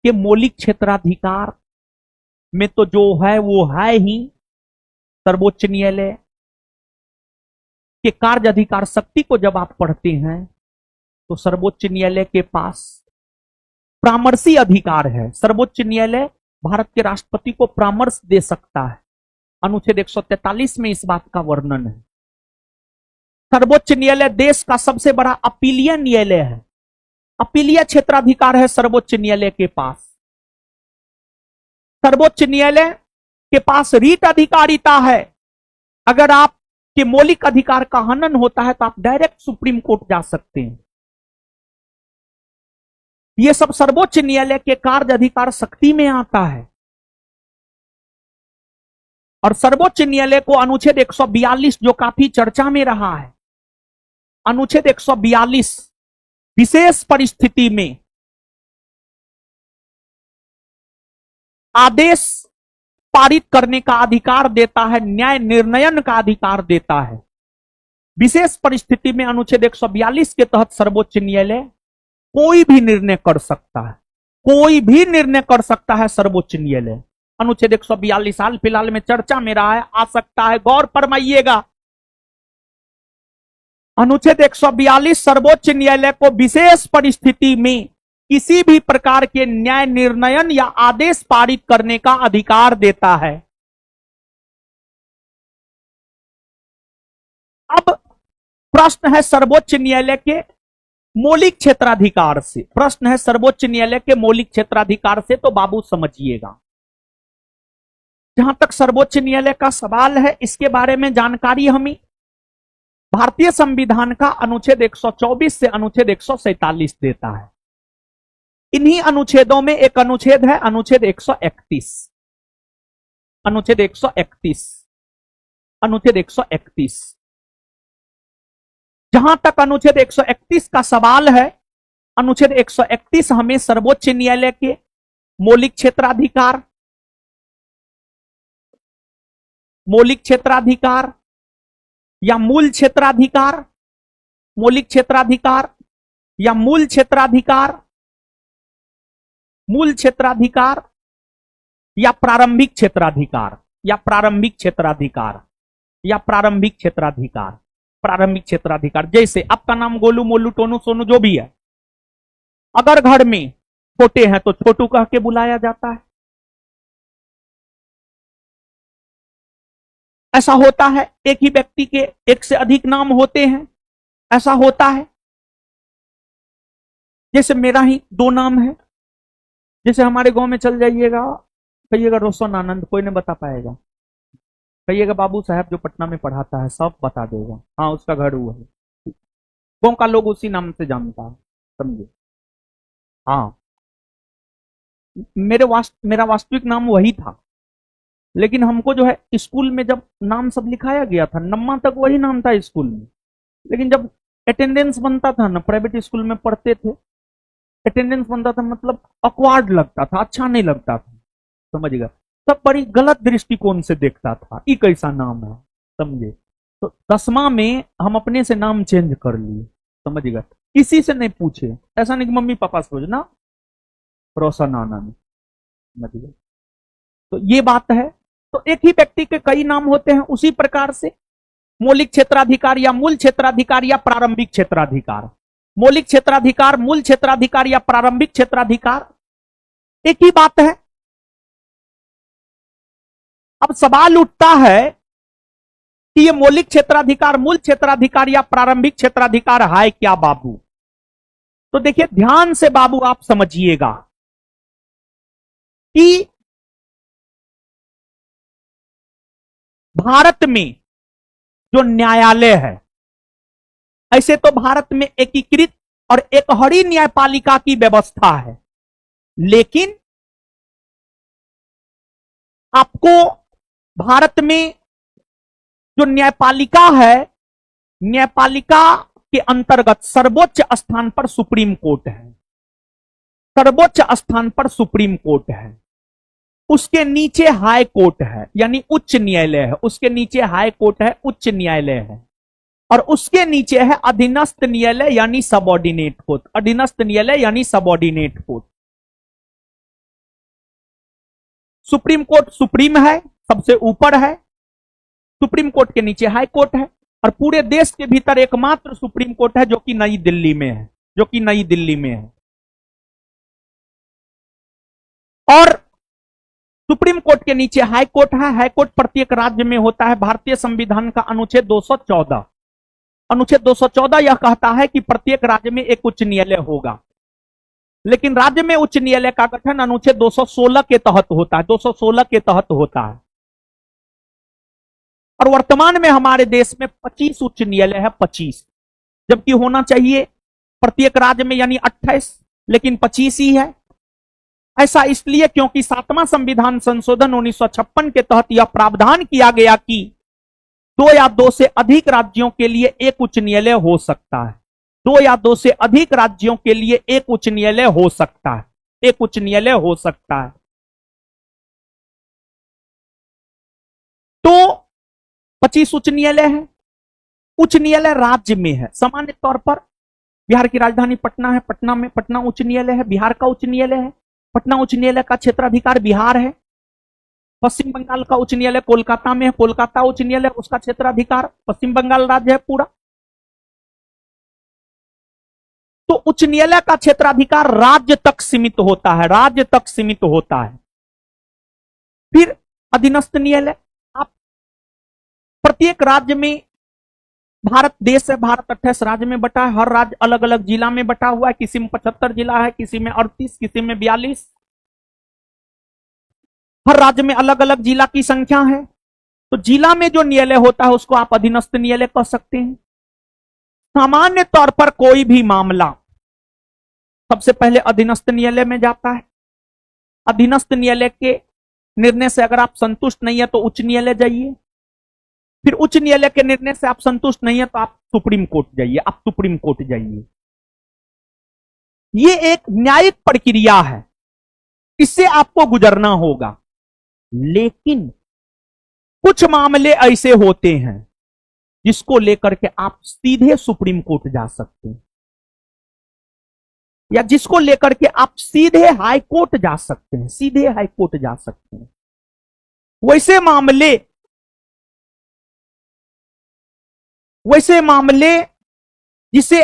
के मौलिक क्षेत्राधिकार में तो जो है वो है ही। सर्वोच्च न्यायालय के कार्य अधिकार शक्ति को जब आप पढ़ते हैं तो सर्वोच्च न्यायालय के पास परामर्शी अधिकार है। सर्वोच्च न्यायालय भारत के राष्ट्रपति को परामर्श दे सकता है। अनुच्छेद 143 में इस बात का वर्णन है। सर्वोच्च न्यायालय देश का सबसे बड़ा अपीलीय न्यायालय है। अपीलीय क्षेत्राधिकार है सर्वोच्च न्यायालय के पास। सर्वोच्च न्यायालय के पास रीट अधिकारिता है। अगर आपके मौलिक अधिकार का हनन होता है तो आप डायरेक्ट सुप्रीम कोर्ट जा सकते हैं। यह सब सर्वोच्च न्यायालय के कार्य अधिकार शक्ति में आता है। और सर्वोच्च न्यायालय को अनुच्छेद 142 जो काफी चर्चा में रहा है, अनुच्छेद 142 विशेष परिस्थिति में आदेश पारित करने का अधिकार देता है, न्याय निर्णयन का अधिकार देता है। विशेष परिस्थिति में अनुच्छेद 142 के तहत सर्वोच्च न्यायालय कोई भी निर्णय कर सकता है। कोई भी निर्णय कर सकता है सर्वोच्च न्यायालय। अनुच्छेद 142 हाल फिलहाल में चर्चा में रहा है, आ सकता है, गौर फरमाइएगा। अनुच्छेद 142 सर्वोच्च न्यायालय को विशेष परिस्थिति में किसी भी प्रकार के न्याय निर्णयन या आदेश पारित करने का अधिकार देता है। अब प्रश्न है सर्वोच्च न्यायालय के मौलिक क्षेत्राधिकार से। प्रश्न है सर्वोच्च न्यायालय के मौलिक क्षेत्राधिकार से, तो बाबू समझिएगा। जहां तक सर्वोच्च न्यायालय का सवाल है, इसके बारे में जानकारी हमें भारतीय संविधान का अनुच्छेद 124 से अनुच्छेद 147 देता है। इन्हीं अनुच्छेदों में एक अनुच्छेद है अनुच्छेद 131। अनुच्छेद 131, अनुच्छेद 131। जहां तक अनुच्छेद 131 का सवाल है, अनुच्छेद 131 हमें सर्वोच्च न्यायालय के मौलिक क्षेत्राधिकार, मौलिक क्षेत्राधिकार या मूल क्षेत्राधिकार मौलिक क्षेत्राधिकार या मूल क्षेत्राधिकार, मूल क्षेत्राधिकार या प्रारंभिक क्षेत्राधिकार, या प्रारंभिक क्षेत्राधिकार, या प्रारंभिक क्षेत्राधिकार, प्रारंभिक क्षेत्राधिकार। जैसे आपका नाम गोलू, मोलू, टोनू, सोनू जो भी है, अगर घर में छोटे हैं तो छोटू कह के बुलाया जाता है। ऐसा होता है, एक ही व्यक्ति के एक से अधिक नाम होते हैं, ऐसा होता है। जैसे मेरा ही 2 नाम है। जैसे हमारे गांव में चल जाइएगा, कहिएगा रोशन आनंद, कोई नहीं बता पाएगा। कहिएगा बाबू साहब जो पटना में पढ़ाता है, सब बता देगा, हाँ उसका घर वो है। गांव का लोग उसी नाम से जानता है, समझे। हाँ, मेरा वास्तविक नाम वही था, लेकिन हमको जो है स्कूल में जब नाम सब लिखाया गया था, नम्मा तक वही नाम था स्कूल में, लेकिन जब अटेंडेंस बनता था ना, प्राइवेट स्कूल में पढ़ते थे, अटेंडेंस बनता था मतलब ऑकवर्ड लगता था, अच्छा नहीं लगता था, समझिएगा। सब बड़ी गलत दृष्टिकोण से देखता था, ये कैसा नाम है, समझे। तो 10वां में हम अपने से नाम चेंज कर लिए, समझिएगा। किसी से नहीं पूछे, ऐसा नहीं कि मम्मी पापा से पूछना, रोशन आनंद, समझिए। तो ये बात है। तो एक ही व्यक्ति के कई नाम होते हैं। उसी प्रकार से मौलिक क्षेत्राधिकार या मूल क्षेत्राधिकार या प्रारंभिक क्षेत्राधिकार, मौलिक क्षेत्राधिकार, मूल क्षेत्राधिकार या प्रारंभिक क्षेत्राधिकार एक ही बात है। अब सवाल उठता है कि ये मौलिक क्षेत्राधिकार, मूल क्षेत्राधिकार या प्रारंभिक क्षेत्राधिकार है क्या बाबू? तो देखिए ध्यान से बाबू आप समझिएगा कि भारत में जो न्यायालय है, ऐसे तो भारत में एकीकृत और एकहरी न्यायपालिका की व्यवस्था है, लेकिन आपको भारत में जो न्यायपालिका है, न्यायपालिका के अंतर्गत सर्वोच्च स्थान पर सुप्रीम कोर्ट है, सर्वोच्च स्थान पर सुप्रीम कोर्ट है, उसके नीचे हाई कोर्ट है यानी उच्च न्यायालय है, उसके नीचे हाई कोर्ट है, उच्च न्यायालय है, और उसके नीचे है अधीनस्थ न्यायालय यानी सबऑर्डिनेट कोर्ट, अधीनस्थ न्यायालय यानी subordinate court. Supreme court supreme है, सबसे ऊपर है, सुप्रीम कोर्ट के नीचे हाई कोर्ट है, और पूरे देश के भीतर एकमात्र सुप्रीम कोर्ट है जो कि नई दिल्ली में है, जो कि नई दिल्ली में है। और सुप्रीम कोर्ट के नीचे हाई कोर्ट है, हाई कोर्ट प्रत्येक राज्य में होता है। भारतीय संविधान का अनुच्छेद 214, अनुच्छेद 214 यह कहता है कि प्रत्येक राज्य में एक उच्च न्यायालय होगा, लेकिन राज्य में उच्च न्यायालय का गठन अनुच्छेद 216 के तहत होता है, 216 के तहत होता है। और वर्तमान में हमारे देश में 25 उच्च न्यायालय है, 25, जबकि होना चाहिए प्रत्येक राज्य में यानी 28, लेकिन 25 ही है। ऐसा इसलिए क्योंकि 7वां संविधान संशोधन 1956 के तहत यह प्रावधान किया गया कि 2 या 2 से अधिक राज्यों के लिए एक उच्च न्यायालय हो सकता है, 2 या 2 से अधिक राज्यों के लिए एक उच्च न्यायालय हो सकता है, एक उच्च न्यायालय हो सकता है। तो 25 उच्च न्यायालय है। उच्च न्यायालय राज्य में है, सामान्य तौर पर बिहार की राजधानी पटना है, पटना में पटना उच्च न्यायालय है, बिहार का उच्च न्यायालय है, पटना उच्च न्यायालय का क्षेत्राधिकार बिहार है। पश्चिम बंगाल का उच्च न्यायालय कोलकाता में है, कोलकाता उच्च न्यायालय उसका क्षेत्राधिकार पश्चिम बंगाल राज्य है पूरा। तो उच्च न्यायालय का क्षेत्राधिकार राज्य तक सीमित होता है, राज्य तक सीमित होता है। फिर अधीनस्थ न्यायालय, आप प्रत्येक राज्य में, भारत देश है, भारत 28 राज्य में बटा है, हर राज्य अलग अलग जिला में बटा हुआ है, किसी में 75 जिला है, किसी में 38, किसी में 42, हर राज्य में अलग अलग जिला की संख्या है। तो जिला में जो न्यायालय होता है उसको आप अधीनस्थ न्यायालय कह सकते हैं। सामान्य तौर पर कोई भी मामला सबसे पहले अधीनस्थ न्यायालय में जाता है। अधीनस्थ न्यायालय के निर्णय से अगर आप संतुष्ट नहीं है तो उच्च न्यायालय जाइए, फिर उच्च न्यायालय के निर्णय से आप संतुष्ट नहीं है तो आप सुप्रीम कोर्ट जाइए, आप सुप्रीम कोर्ट जाइए। ये एक न्यायिक प्रक्रिया है, इससे आपको गुजरना होगा। लेकिन कुछ मामले ऐसे होते हैं जिसको लेकर के आप सीधे सुप्रीम कोर्ट जा सकते हैं, या जिसको लेकर के आप सीधे हाई कोर्ट जा सकते हैं, सीधे हाई कोर्ट जा सकते हैं। वैसे मामले जिसे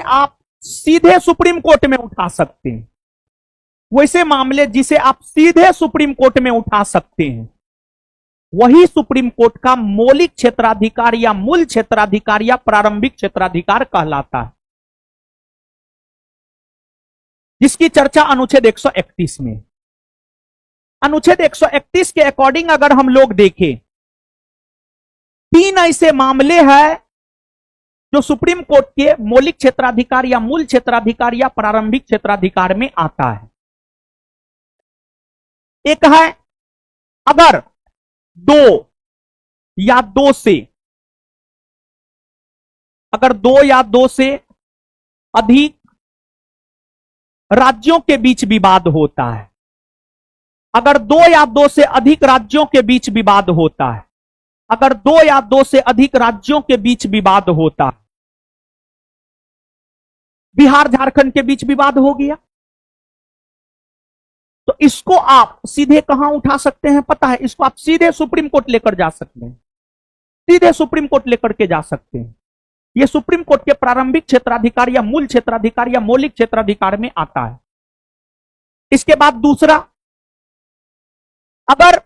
आप सीधे सुप्रीम कोर्ट में उठा सकते हैं, वैसे मामले जिसे आप सीधे सुप्रीम कोर्ट में उठा सकते हैं, वही सुप्रीम कोर्ट का मौलिक क्षेत्राधिकार या मूल क्षेत्राधिकार या प्रारंभिक क्षेत्राधिकार कहलाता है, जिसकी चर्चा अनुच्छेद 131 में। अनुच्छेद 131 के अकॉर्डिंग अगर हम लोग देखें, 3 ऐसे मामले हैं जो सुप्रीम कोर्ट के मौलिक क्षेत्राधिकार या मूल क्षेत्राधिकार या प्रारंभिक क्षेत्राधिकार में आता है। एक है, अगर 2 या 2 से अधिक राज्यों के बीच विवाद होता है, अगर 2 या 2 से अधिक राज्यों के बीच विवाद होता है, अगर 2 या 2 से अधिक राज्यों के बीच विवाद होता है, बिहार झारखंड के बीच विवाद हो गया, तो इसको आप सीधे कहां उठा सकते हैं पता है? इसको आप सीधे सुप्रीम कोर्ट लेकर जा सकते हैं, सीधे सुप्रीम कोर्ट लेकर के जा सकते हैं। यह सुप्रीम कोर्ट के प्रारंभिक क्षेत्राधिकार या मूल क्षेत्राधिकार या मौलिक क्षेत्राधिकार में आता है। इसके बाद दूसरा, अगर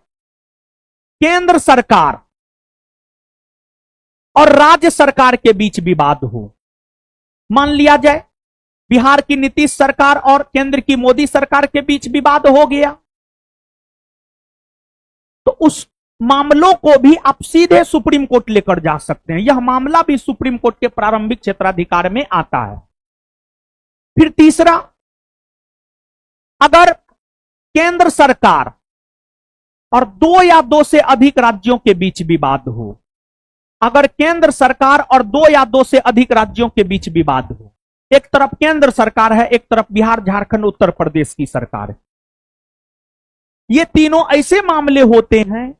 केंद्र सरकार और राज्य सरकार के बीच विवाद हो, मान लिया जाए बिहार की नीतीश सरकार और केंद्र की मोदी सरकार के बीच विवाद हो गया, तो उस मामलों को भी आप सीधे सुप्रीम कोर्ट लेकर जा सकते हैं। यह मामला भी सुप्रीम कोर्ट के प्रारंभिक क्षेत्राधिकार में आता है। फिर तीसरा, अगर केंद्र सरकार और 2 या 2 से अधिक राज्यों के बीच विवाद हो, अगर केंद्र सरकार और 2 या 2 से अधिक राज्यों के बीच विवाद हो, एक तरफ केंद्र सरकार है, एक तरफ बिहार झारखंड उत्तर प्रदेश की सरकार है, ये तीनों ऐसे मामले होते हैं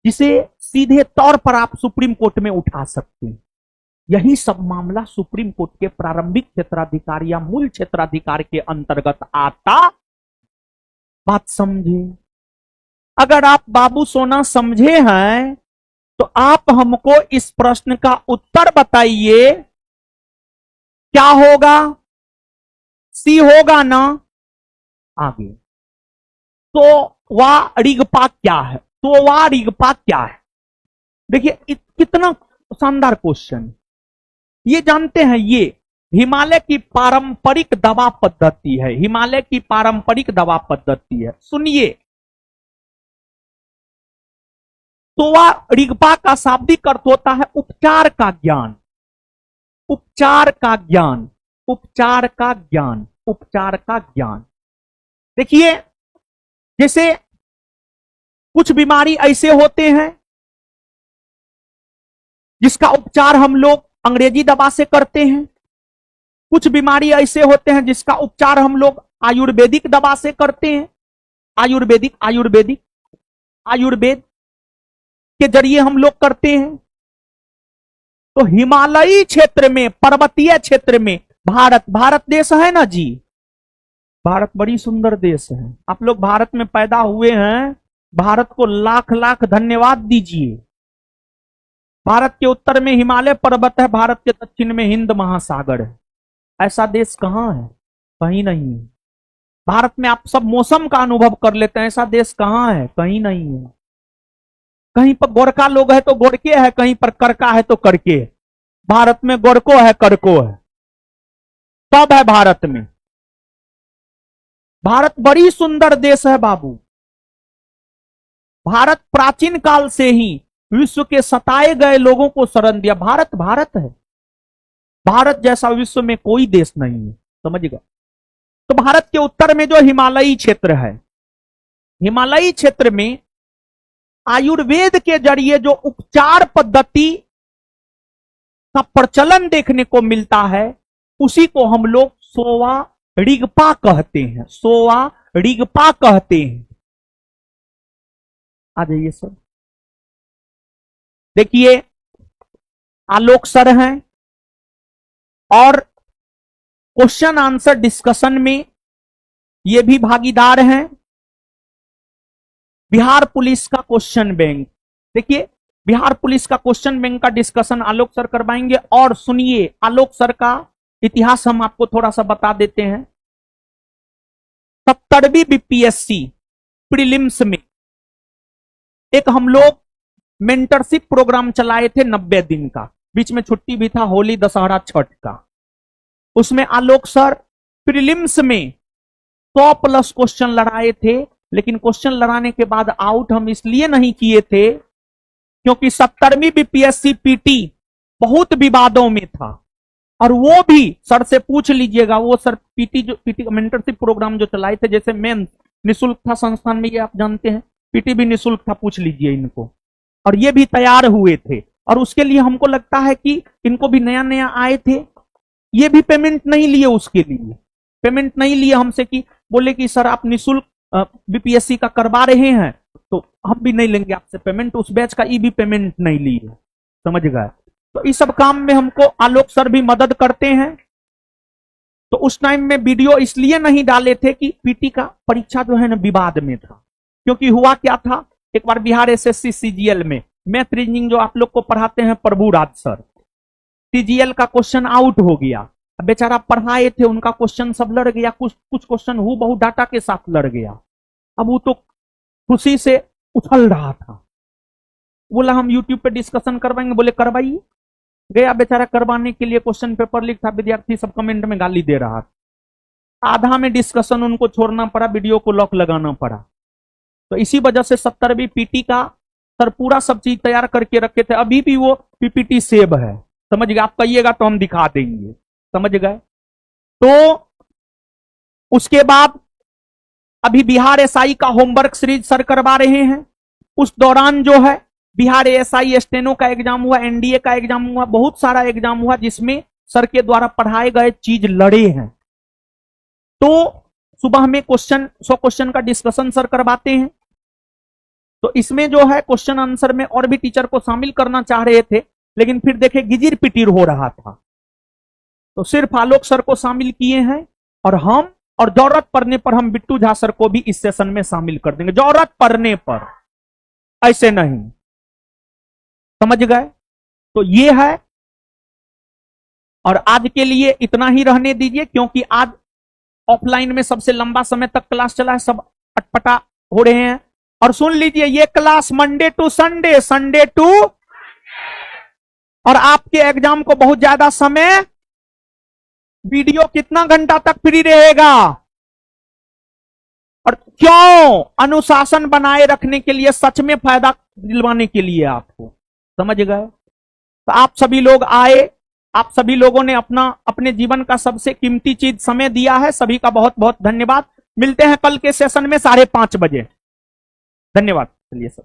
जिसे सीधे तौर पर आप सुप्रीम कोर्ट में उठा सकते हैं। यही सब मामला सुप्रीम कोर्ट के प्रारंभिक क्षेत्राधिकार या मूल क्षेत्राधिकार के अंतर्गत आता। बात समझे? अगर आप बाबू सोना समझे हैं तो आप हमको इस प्रश्न का उत्तर बताइए, क्या होगा? सी होगा ना? आगे तो वा रिगपा क्या है? तो वा रिगपा क्या है? देखिए कितना शानदार क्वेश्चन। ये जानते हैं, ये हिमालय की पारंपरिक दवा पद्धति है, हिमालय की पारंपरिक दवा पद्धति है। सुनिए, तो वा रिगपा का शाब्दिक अर्थ होता है उपचार का ज्ञान, उपचार का ज्ञान, उपचार का ज्ञान, उपचार का ज्ञान। देखिए, जैसे कुछ बीमारी ऐसे होते हैं जिसका उपचार हम लोग अंग्रेजी दवा से करते हैं, कुछ बीमारी ऐसे होते हैं जिसका उपचार हम लोग आयुर्वेदिक दवा से करते हैं। आयुर्वेद के जरिए हम लोग करते हैं। तो हिमालयी क्षेत्र में, पर्वतीय क्षेत्र में भारत देश है ना जी, भारत बड़ी सुंदर देश है। आप लोग भारत में पैदा हुए हैं, भारत को लाख लाख धन्यवाद दीजिए। भारत के उत्तर में हिमालय पर्वत है, भारत के दक्षिण में हिंद महासागर है। ऐसा देश कहां है? कहीं नहीं है। भारत में आप सब मौसम का अनुभव कर लेते हैं, ऐसा देश कहां है? कहीं नहीं है। कहीं पर गोरखा लोग है तो गोरके है, कहीं पर करका है तो करके। भारत में गोरको है, करको है, सब है भारत में। भारत बड़ी सुंदर देश है बाबू। भारत प्राचीन काल से ही विश्व के सताए गए लोगों को शरण दिया। भारत है। भारत जैसा विश्व में कोई देश नहीं है, समझिएगा। तो भारत के उत्तर में जो हिमालयी क्षेत्र है, हिमालयी क्षेत्र में आयुर्वेद के जरिए जो उपचार पद्धति का प्रचलन देखने को मिलता है, उसी को हम लोग सोवा रिगपा कहते हैं। सोवा रिगपा कहते हैं। आ जाइए सर। देखिए आलोक सर हैं और क्वेश्चन आंसर डिस्कशन में ये भी भागीदार हैं। बिहार पुलिस का क्वेश्चन बैंक, देखिए बिहार पुलिस का क्वेश्चन बैंक का डिस्कशन आलोक सर करवाएंगे। और सुनिए आलोक सर का इतिहास हम आपको थोड़ा सा बता देते हैं। 70वीं बीपीएससी प्रीलिम्स में एक हम लोग मेंटरशिप प्रोग्राम चलाए थे 90 दिन का, बीच में छुट्टी भी था, होली दशहरा छठ का। उसमें आलोक सर प्रीलिम्स में 100+ क्वेश्चन लड़ाए थे, लेकिन क्वेश्चन लड़ाने के बाद आउट हम इसलिए नहीं किए थे क्योंकि 70वीं बीपीएससी पीटी बहुत विवादों में था। और वो भी सर से पूछ लीजिएगा, वो सर पीटी मेंटरशिप प्रोग्राम जो चलाए थे, जैसे मेंस निःशुल्क था संस्थान में, ये आप जानते हैं, पीटी भी निःशुल्क था, पूछ लीजिए इनको। और ये भी तैयार हुए थे, और उसके लिए हमको लगता है कि इनको भी नया नया आए थे, ये भी पेमेंट नहीं लिए, उसके लिए पेमेंट नहीं लिए हमसे, कि बोले कि सर आप निःशुल्क बीपीएससी का करवा रहे हैं तो हम भी नहीं लेंगे आपसे पेमेंट। उस बैच का ई भी पेमेंट नहीं लिए, समझ गए। तो इस सब काम में हमको आलोक सर भी मदद करते हैं। तो उस टाइम में वीडियो इसलिए नहीं डाले थे कि पीटी का परीक्षा जो है ना विवाद में था। क्योंकि हुआ क्या था, एक बार बिहार एसएससी सीजीएल में मैथ रीजनिंग जो आप लोग को पढ़ाते हैं प्रभु राज सर, सीजीएल का क्वेश्चन आउट हो गया। बेचारा पढ़ाए थे, उनका क्वेश्चन सब लड़ गया, कुछ क्वेश्चन हु बहु डाटा के साथ लड़ गया। अब वो तो खुशी से उछल रहा था, बोला हम यूट्यूब पे डिस्कशन करवाएंगे, बोले करवाइए। गया बेचारा करवाने के लिए, क्वेश्चन पेपर लीक था, विद्यार्थी सब कमेंट में गाली दे रहा था। आधा में डिस्कशन उनको छोड़ना पड़ा, वीडियो को लॉक लगाना पड़ा। तो इसी वजह से 70वीं पीटी का सर पूरा सब चीज तैयार करके रखे थे। अभी भी वो पीपीटी सेव है, समझ गए, आप कहिएगा तो हम दिखा देंगे, समझ गए। तो उसके बाद अभी बिहार एसआई का होमवर्क सीरीज सर करवा रहे हैं। उस दौरान जो है बिहार एसआई स्टेनो का एग्जाम हुआ, एनडीए का एग्जाम हुआ, बहुत सारा एग्जाम हुआ जिसमें सर के द्वारा पढ़ाए गए चीज लड़े हैं। तो सुबह में 100 क्वेश्चन का डिस्कशन सर करवाते हैं। तो इसमें जो है क्वेश्चन आंसर में और भी टीचर को शामिल करना चाह रहे थे, लेकिन फिर देखे गिजिर पिटीर हो रहा था, तो सिर्फ आलोक सर को शामिल किए हैं। और जरूरत पड़ने पर हम बिट्टू झा सर को भी इस सेशन में शामिल कर देंगे, जरूरत पड़ने पर, ऐसे नहीं, समझ गए। तो ये है, और आज के लिए इतना ही रहने दीजिए, क्योंकि आज ऑफलाइन में सबसे लंबा समय तक क्लास चला है, सब अटपटा हो रहे हैं। और सुन लीजिए, ये class Monday to Sunday, Sunday to, और आपके एग्जाम को बहुत ज्यादा समय, वीडियो कितना घंटा तक फ्री रहेगा, और क्यों, अनुशासन बनाए रखने के लिए, सच में फायदा दिलवाने के लिए आपको, समझ गए। तो आप सभी लोग आए, आप सभी लोगों ने अपने जीवन का सबसे कीमती चीज समय दिया है, सभी का बहुत बहुत धन्यवाद। मिलते हैं कल के सेशन में 5:30 बजे। धन्यवाद। चलिए सर।